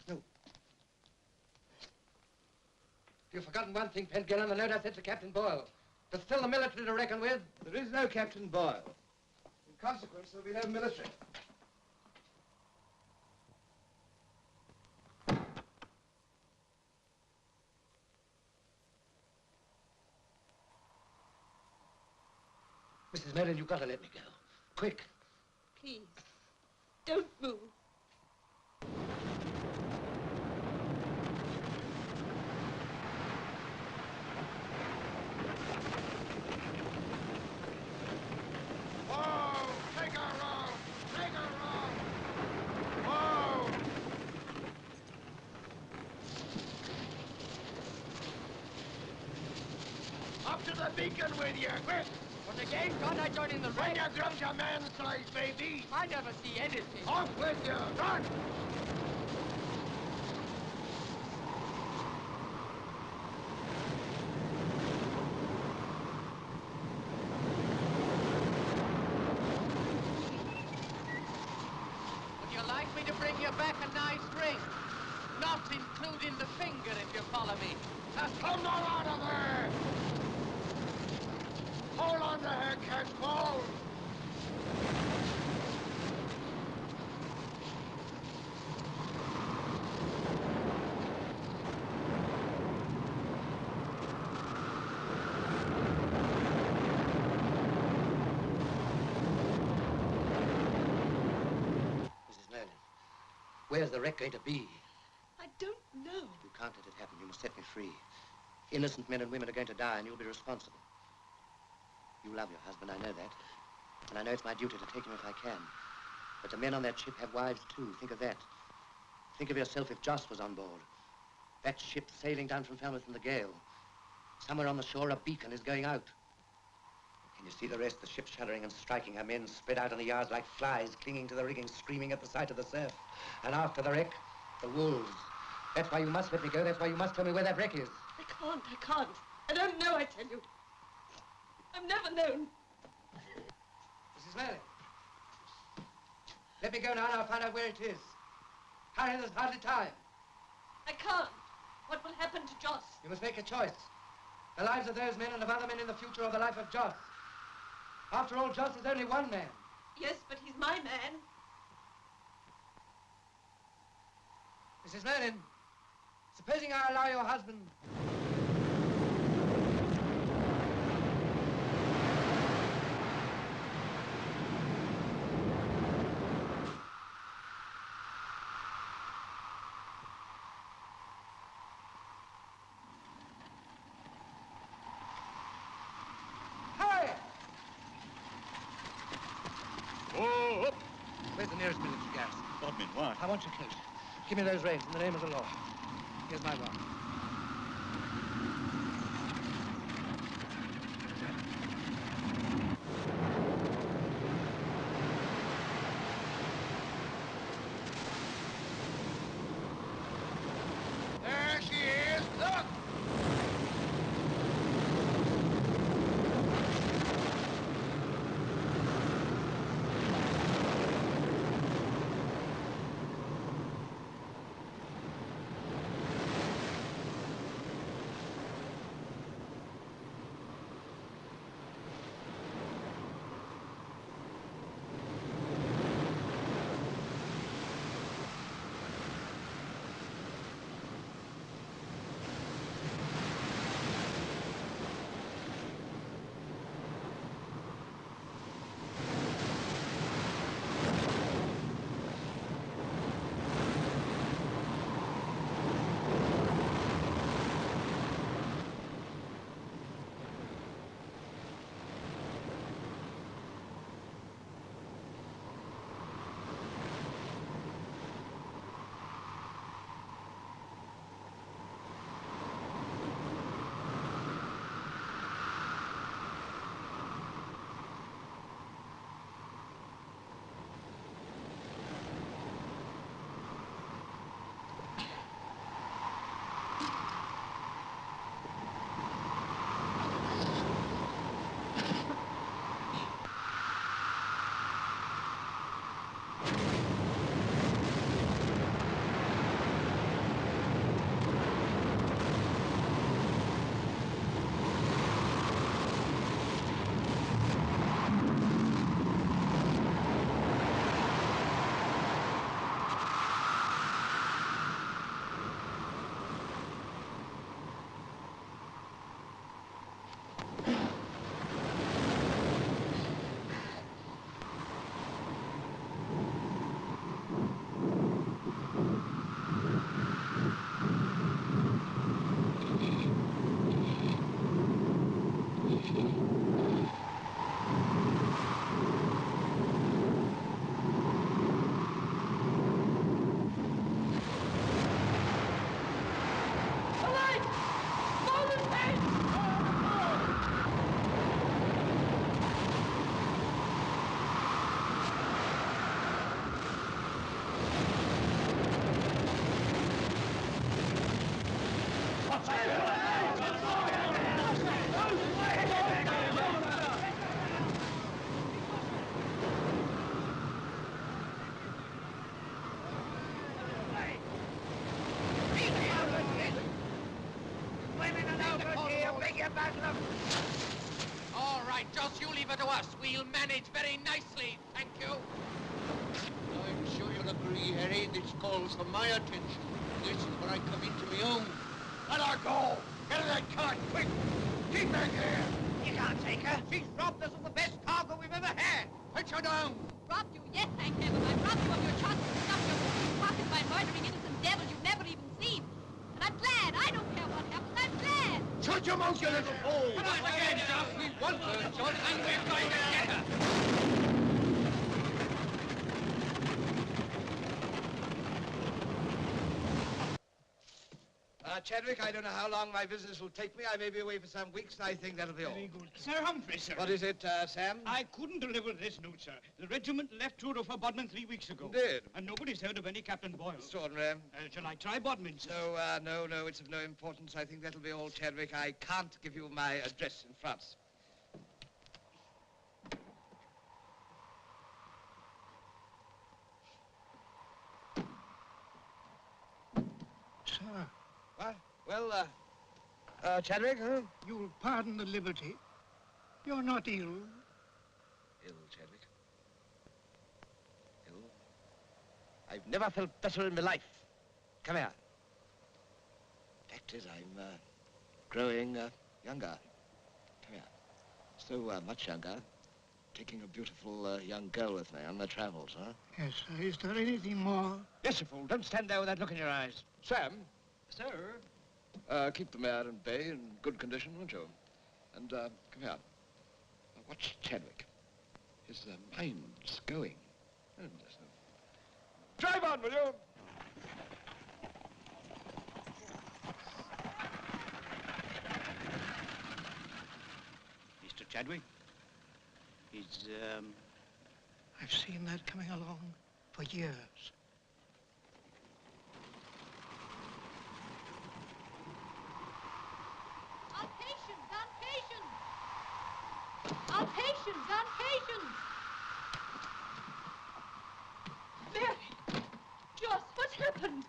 No. You've forgotten one thing, Pengallan. The note I sent to Captain Boyle. There's still the military to reckon with. There is no Captain Boyle. In consequence, there'll be no military. Mrs. Merlin, you've got to let me go. Quick. Please, don't move. Whoa! Take her wrong! Take her wrong! Whoa! Up to the beacon with you, quick! When the game's gone, I join in the When race. you grown to man's size, baby! I never see anything. Off with you! Run! Would you like me to bring you back a nice ring? Not including the finger, if you follow me. Just come on out of there! Hold on to her, Catball! Mrs. Merlin, where's the wreck going to be? I don't know. You can't let it happen. You must set me free. Innocent men and women are going to die, and you'll be responsible. You love your husband, I know that. And I know it's my duty to take him if I can. But the men on that ship have wives, too. Think of that. Think of yourself if Joss was on board. That ship sailing down from Falmouth in the gale. Somewhere on the shore, a beacon is going out. Can you see the rest? The ship shuddering and striking, her men spread out on the yards like flies, clinging to the rigging, screaming at the sight of the surf. And after the wreck, the wolves. That's why you must let me go. That's why you must tell me where that wreck is. I can't. I don't know, I tell you. I've never known. Mrs. Merlin. Let me go now and I'll find out where it is. Hurry, there's hardly time. I can't. What will happen to Joss? You must make a choice. The lives of those men and of other men in the future or the life of Joss. After all, Joss is only one man. Yes, but he's my man. Mrs. Merlin, supposing I allow your husband... Oh, up! Where's the nearest military gas? Bodmin, why? I want your coat. Give me those reins in the name of the law. Here's my watch. There she is! Look! right, Joss, you leave it to us. We'll manage very nicely, thank you. I'm sure you'll agree, Harry, this calls for my attention. This is where I come into my own. Let her go! Get in that cart, quick! Keep her here! You can't take her. She's robbed us of the best cargo we've ever had. Put her down! Robbed you? Yes, thank heaven. I robbed you of your chances to stuff your foolish pocket by murdering innocent devils you've never even seen. And I'm glad. I don't care what happens. I'm glad. Shut your mouth, you little fool! Come on again, Joss. We want her, Joss, and we're going to get her. Chadwick, I don't know how long my business will take me. I may be away for some weeks, and I think that'll be all. Very good. Sir Humphrey, sir. What is it, Sam? I couldn't deliver this note, sir. The regiment left Truro for Bodmin 3 weeks ago. Did? And nobody's heard of any Captain Boyle. Extraordinary. Shall I try Bodmin, sir? No, it's of no importance. I think that'll be all, Chadwick. I can't give you my address in France. Sir. What? Well, Chadwick, huh? You'll pardon the liberty. You're not ill. Ill, Chadwick. Ill? I've never felt better in my life. Come here. Fact is, I'm growing younger. Come here. So much younger. Taking a beautiful young girl with me on my travels, huh? Yes, sir. Is there anything more? Yes, you fool. Don't stand there with that look in your eyes. Sam. Sir? Keep the mare in bay in good condition, won't you? And, come here. Now, watch Chadwick. His mind's going. Oh, there's no... Drive on, will you? Mr. Chadwick? He's, I've seen that coming along for years. On patience, on patience! On patience, on patience! Mary! Joss, what's happened?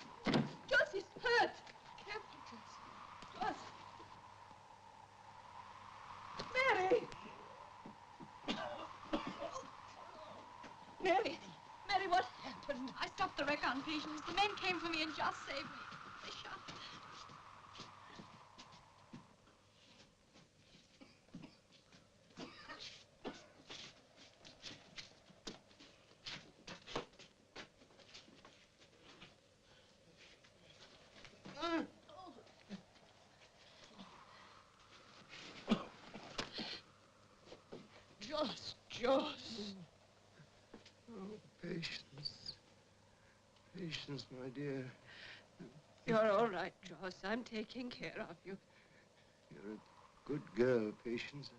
Joss is hurt. Careful, Joss. Joss. Mary! Mary! Mary, what happened? I stopped the wreck on Patience. The men came for me and just saved me. They shot. Joss. Oh, patience. Patience, my dear. You're all right, Joss. I'm taking care of you. You're a good girl, Patience.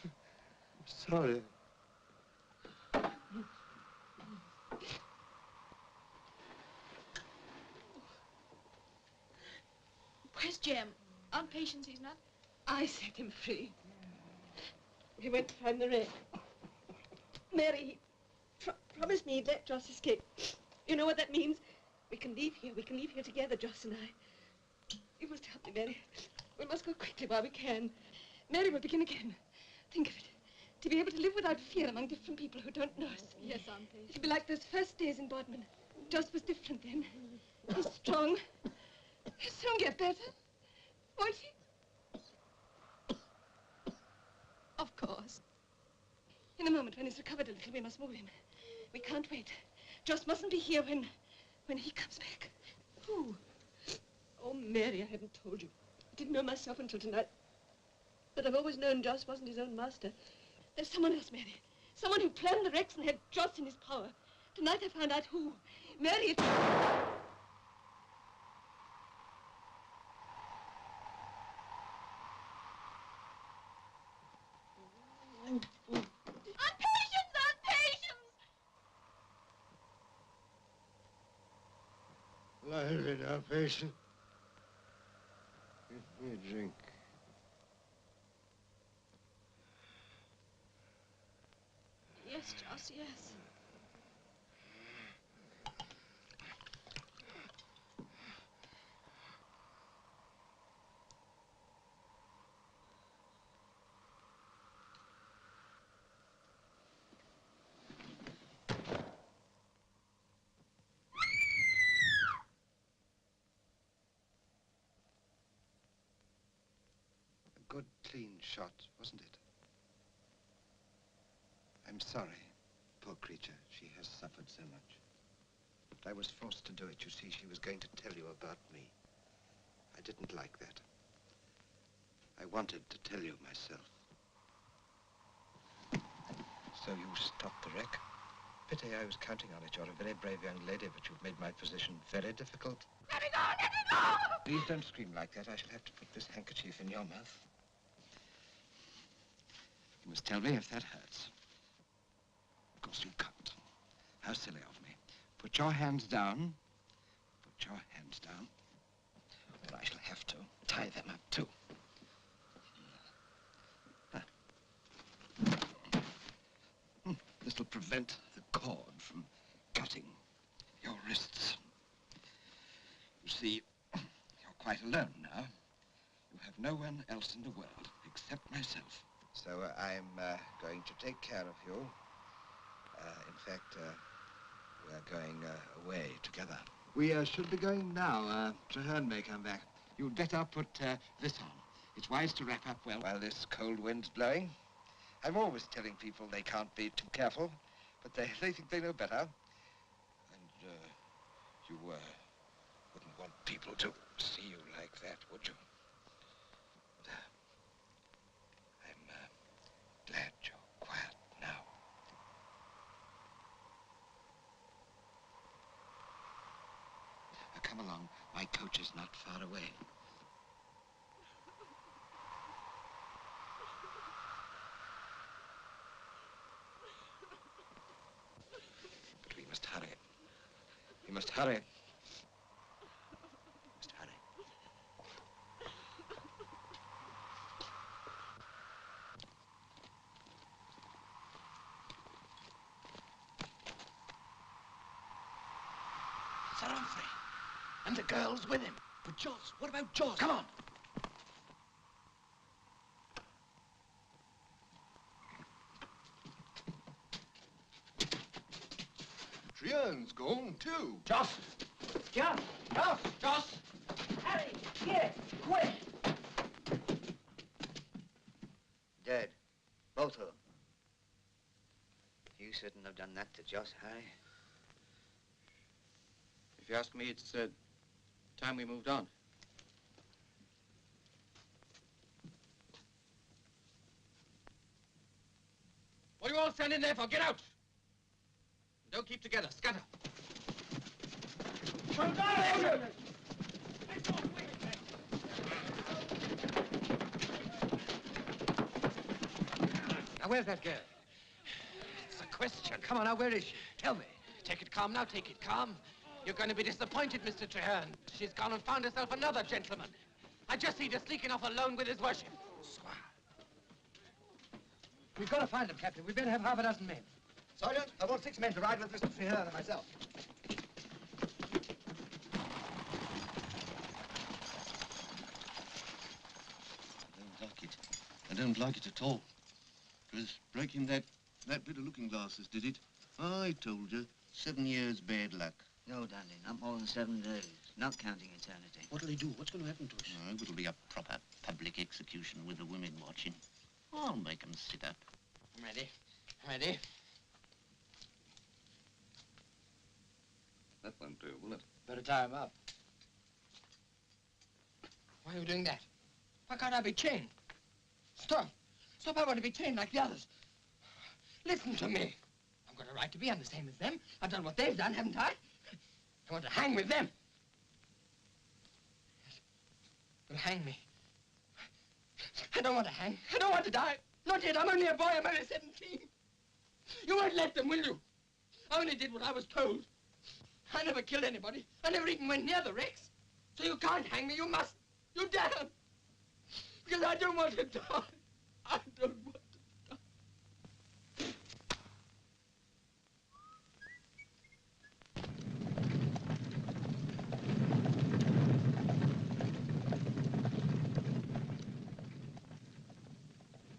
I'm sorry. Where's Jem? On Patience, he's not. I set him free. He went to find the wreck. Mary, promise me he'd let Joss escape. You know what that means? We can leave here. We can leave here together, Joss and I. You must help me, Mary. We must go quickly while we can. Mary will begin again. Think of it. To be able to live without fear among different people who don't know us. Yes, Aunt Patience. It'll be like those first days in Bodmin. Joss was different then. He's strong. He'll soon get better. Won't he? Of course. In a moment, when he's recovered a little, we must move him. We can't wait. Joss mustn't be here when he comes back. Who? Oh, Mary, I haven't told you. I didn't know myself until tonight. But I've always known Joss wasn't his own master. There's someone else, Mary. Someone who planned the wrecks and had Joss in his power. Tonight I found out who. Mary, it's... Lively now, Patient. Give me a drink. Yes, Joss, yes. good, clean shot, wasn't it? I'm sorry, poor creature. She has suffered so much. But I was forced to do it. You see, she was going to tell you about me. I didn't like that. I wanted to tell you myself. So you stopped the wreck? Pity, I was counting on it. You're a very brave young lady, but you've made my position very difficult. Let me go! Let me go! Please don't scream like that. I shall have to put this handkerchief in your mouth. You must tell me if that hurts. Of course you can't. How silly of me. Put your hands down. Put your hands down. Well, I shall have to tie them up, too. This will prevent the cord from cutting your wrists. You see, you're quite alone now. You have no one else in the world except myself. So I'm going to take care of you. In fact, we're going away together. We should be going now. Traherne may come back. You'd better put this on. It's wise to wrap up well while this cold wind's blowing. I'm always telling people they can't be too careful, but they think they know better. And you wouldn't want people to see you like that, would you? I'm glad you're quiet now. Come along. My coach is not far away. But we must hurry. We must hurry. We must hurry. Sir Humphrey. And the girl's with him. But Joss, what about Joss? Come on. Traherne's gone too. Joss! Joss! Joss! Joss! Harry! Here! Quick! Dead. Both of them. You shouldn't have done that to Joss, Harry. If you ask me, it's time we moved on. What are you all standing there for? Get out! Don't keep together. Scatter. Now, where's that girl? It's a question. Come on, now, where is she? Tell me. Take it calm now. Take it calm. You're going to be disappointed, Mr. Traherne. She's gone and found herself another gentleman. I just see her sneaking off alone with his worship. Squire. We've got to find them, Captain. We better have half a dozen men. Sergeant, I want 6 men to ride with Mr. Traherne and myself. I don't like it. I don't like it at all. It was breaking that bit of looking glasses, did it? I told you. 7 years bad luck. No, darling, not more than 7 days. Not counting eternity. What'll they do? What's going to happen to us? Oh, it'll be a proper public execution with the women watching. I'll make 'em sit up. I'm ready. I'm ready. That won't do, will it? Better tie him up. Why are you doing that? Why can't I be chained? Stop. Stop, I want to be chained like the others. Listen to me. I've got a right to be. I'm the same as them. I've done what they've done, haven't I? I want to hang with them. They'll hang me. I don't want to hang. I don't want to die. Not yet. I'm only a boy. I'm only 17. You won't let them, will you? I only did what I was told. I never killed anybody. I never even went near the wrecks. So you can't hang me. You must. You dare. Because I don't want to die. I don't want to die.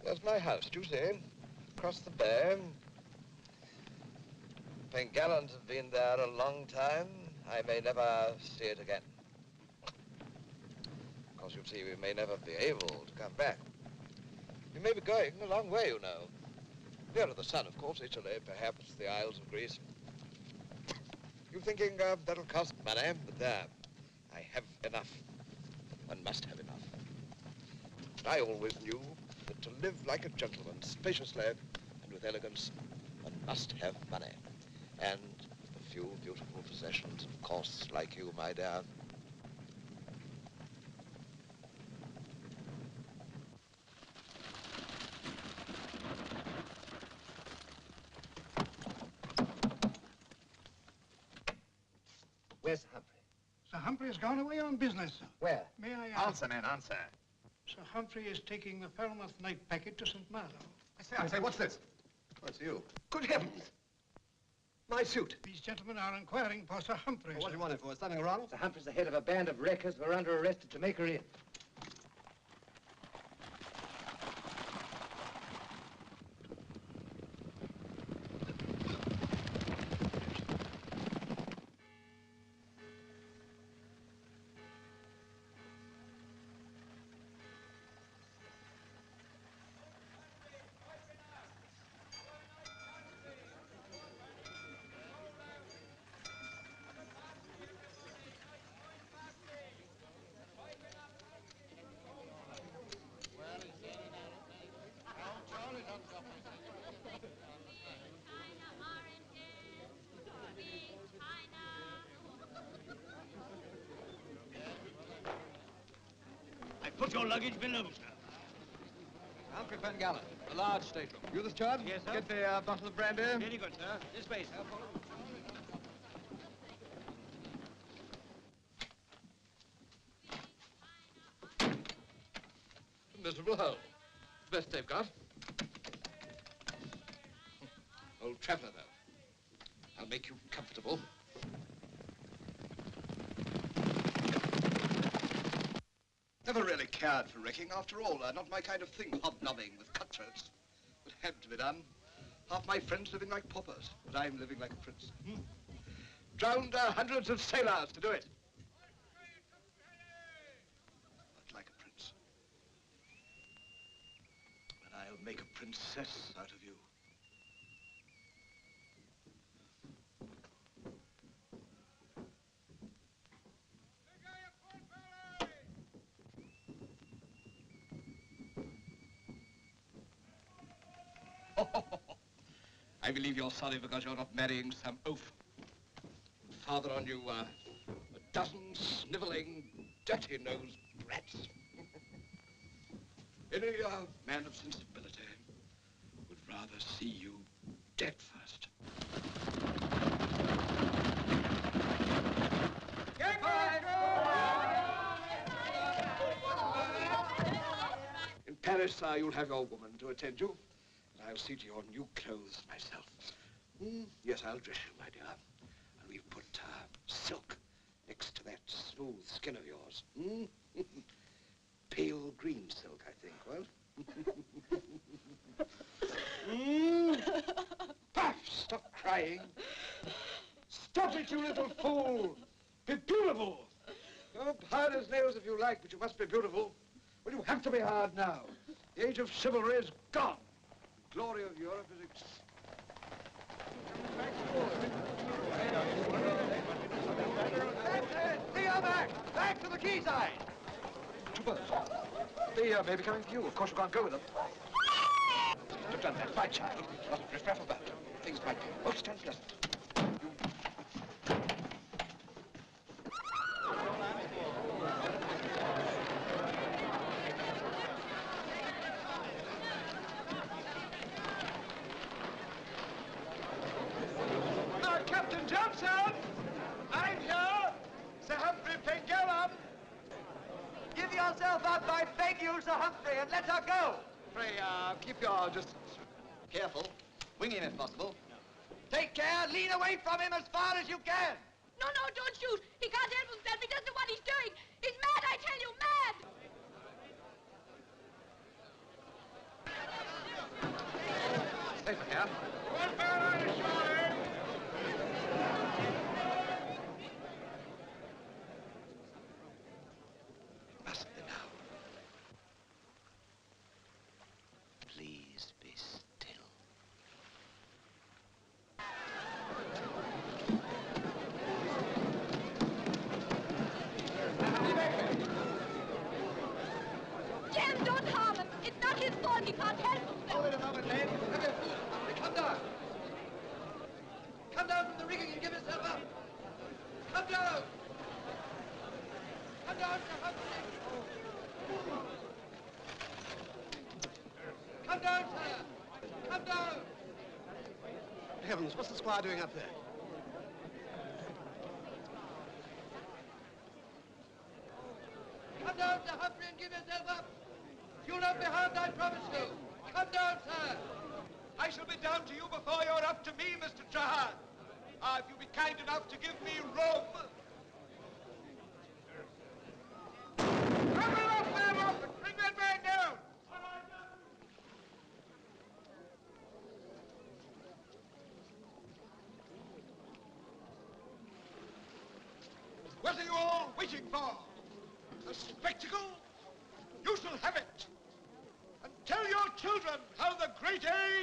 There's my house, do you see? Across the bay. Pengallans have been there a long time. I may never see it again. Of course, you see, we may never be able to come back. We may be going a long way, you know. Nearer the sun, of course, Italy, perhaps the Isles of Greece. You're thinking that'll cost money, but there, I have enough. One must have enough. I always knew that to live like a gentleman, spaciously and with elegance, one must have money. And a few beautiful possessions, of course, like you, my dear. Where's Sir Humphrey? Sir Humphrey has gone away on business, sir. Where? May I ask? Answer, man, answer. Sir Humphrey is taking the Falmouth night packet to St. Malo. I say, what's this? Oh, it's you. Good heavens! My suit. These gentlemen are inquiring for Sir Humphrey. Well, what do you want it for? Is something wrong? Sir Humphrey's the head of a band of wreckers who are under arrest at Jamaica Inn. Put your luggage below, sir. Humphrey Pengallan, a large stateroom. You the steward? Yes, sir. Get the bottle of brandy. Very good, sir. This way, sir. Follow. Miserable hole. Best they've got. Old traveller, though. I'll make you comfortable. Never really cared for wrecking, after all. Not my kind of thing, hobnobbing with cutthroats. It had to be done. Half my friends living like paupers, but I'm living like a prince. Drowned hundreds of sailors to do it. But like a prince. And I'll make a princess out of you. I believe you're sorry because you're not marrying some oaf. Father on you, a dozen sniveling, dirty-nosed brats. Any man of sensibility would rather see you dead first. In Paris, you'll have your woman to attend you. I'll see to your new clothes myself. Yes, I'll dress you, my dear. And we've put silk next to that smooth skin of yours. Pale green silk, I think, well. Puff, stop crying. Stop it, you little fool. Be beautiful. Go hard as nails if you like, but you must be beautiful. Well, you have to be hard now. The age of chivalry is gone. Glory of Europe is back to the quayside. Troopers, they may be coming for you. Of course, you can't go with them. You've done that, my child. Not a riff-raff about it. Things might be most unpleasant. Captain Johnson! I'm here! Sir Humphrey Pengallan! Give yourself up, I beg you, Sir Humphrey, and let her go! Pray, keep your distance. Careful. Wing him if possible. Take care, lean away from him as far as you can! No, no, don't shoot! He can't help himself, he doesn't know what he's doing! He's mad, I tell you, mad! Safer here. One man on the shore! Must be now. Come here, fool. Come down. Come down from the rigging and give yourself up. Come down. Come down, Sir Humphrey. Come down, sir. Come down. Heavens, what's the squire doing up there? Come down, Sir Humphrey, and give yourself up. You'll not be harmed, I promise you. Come down, sir. I shall be down to you before you're up to me, Mr. Trahan. If you'll be kind enough to give me room. Come off there, Alfred. Bring that man down. What are you all waiting for? A spectacle? You shall have it. And tell your children how the great age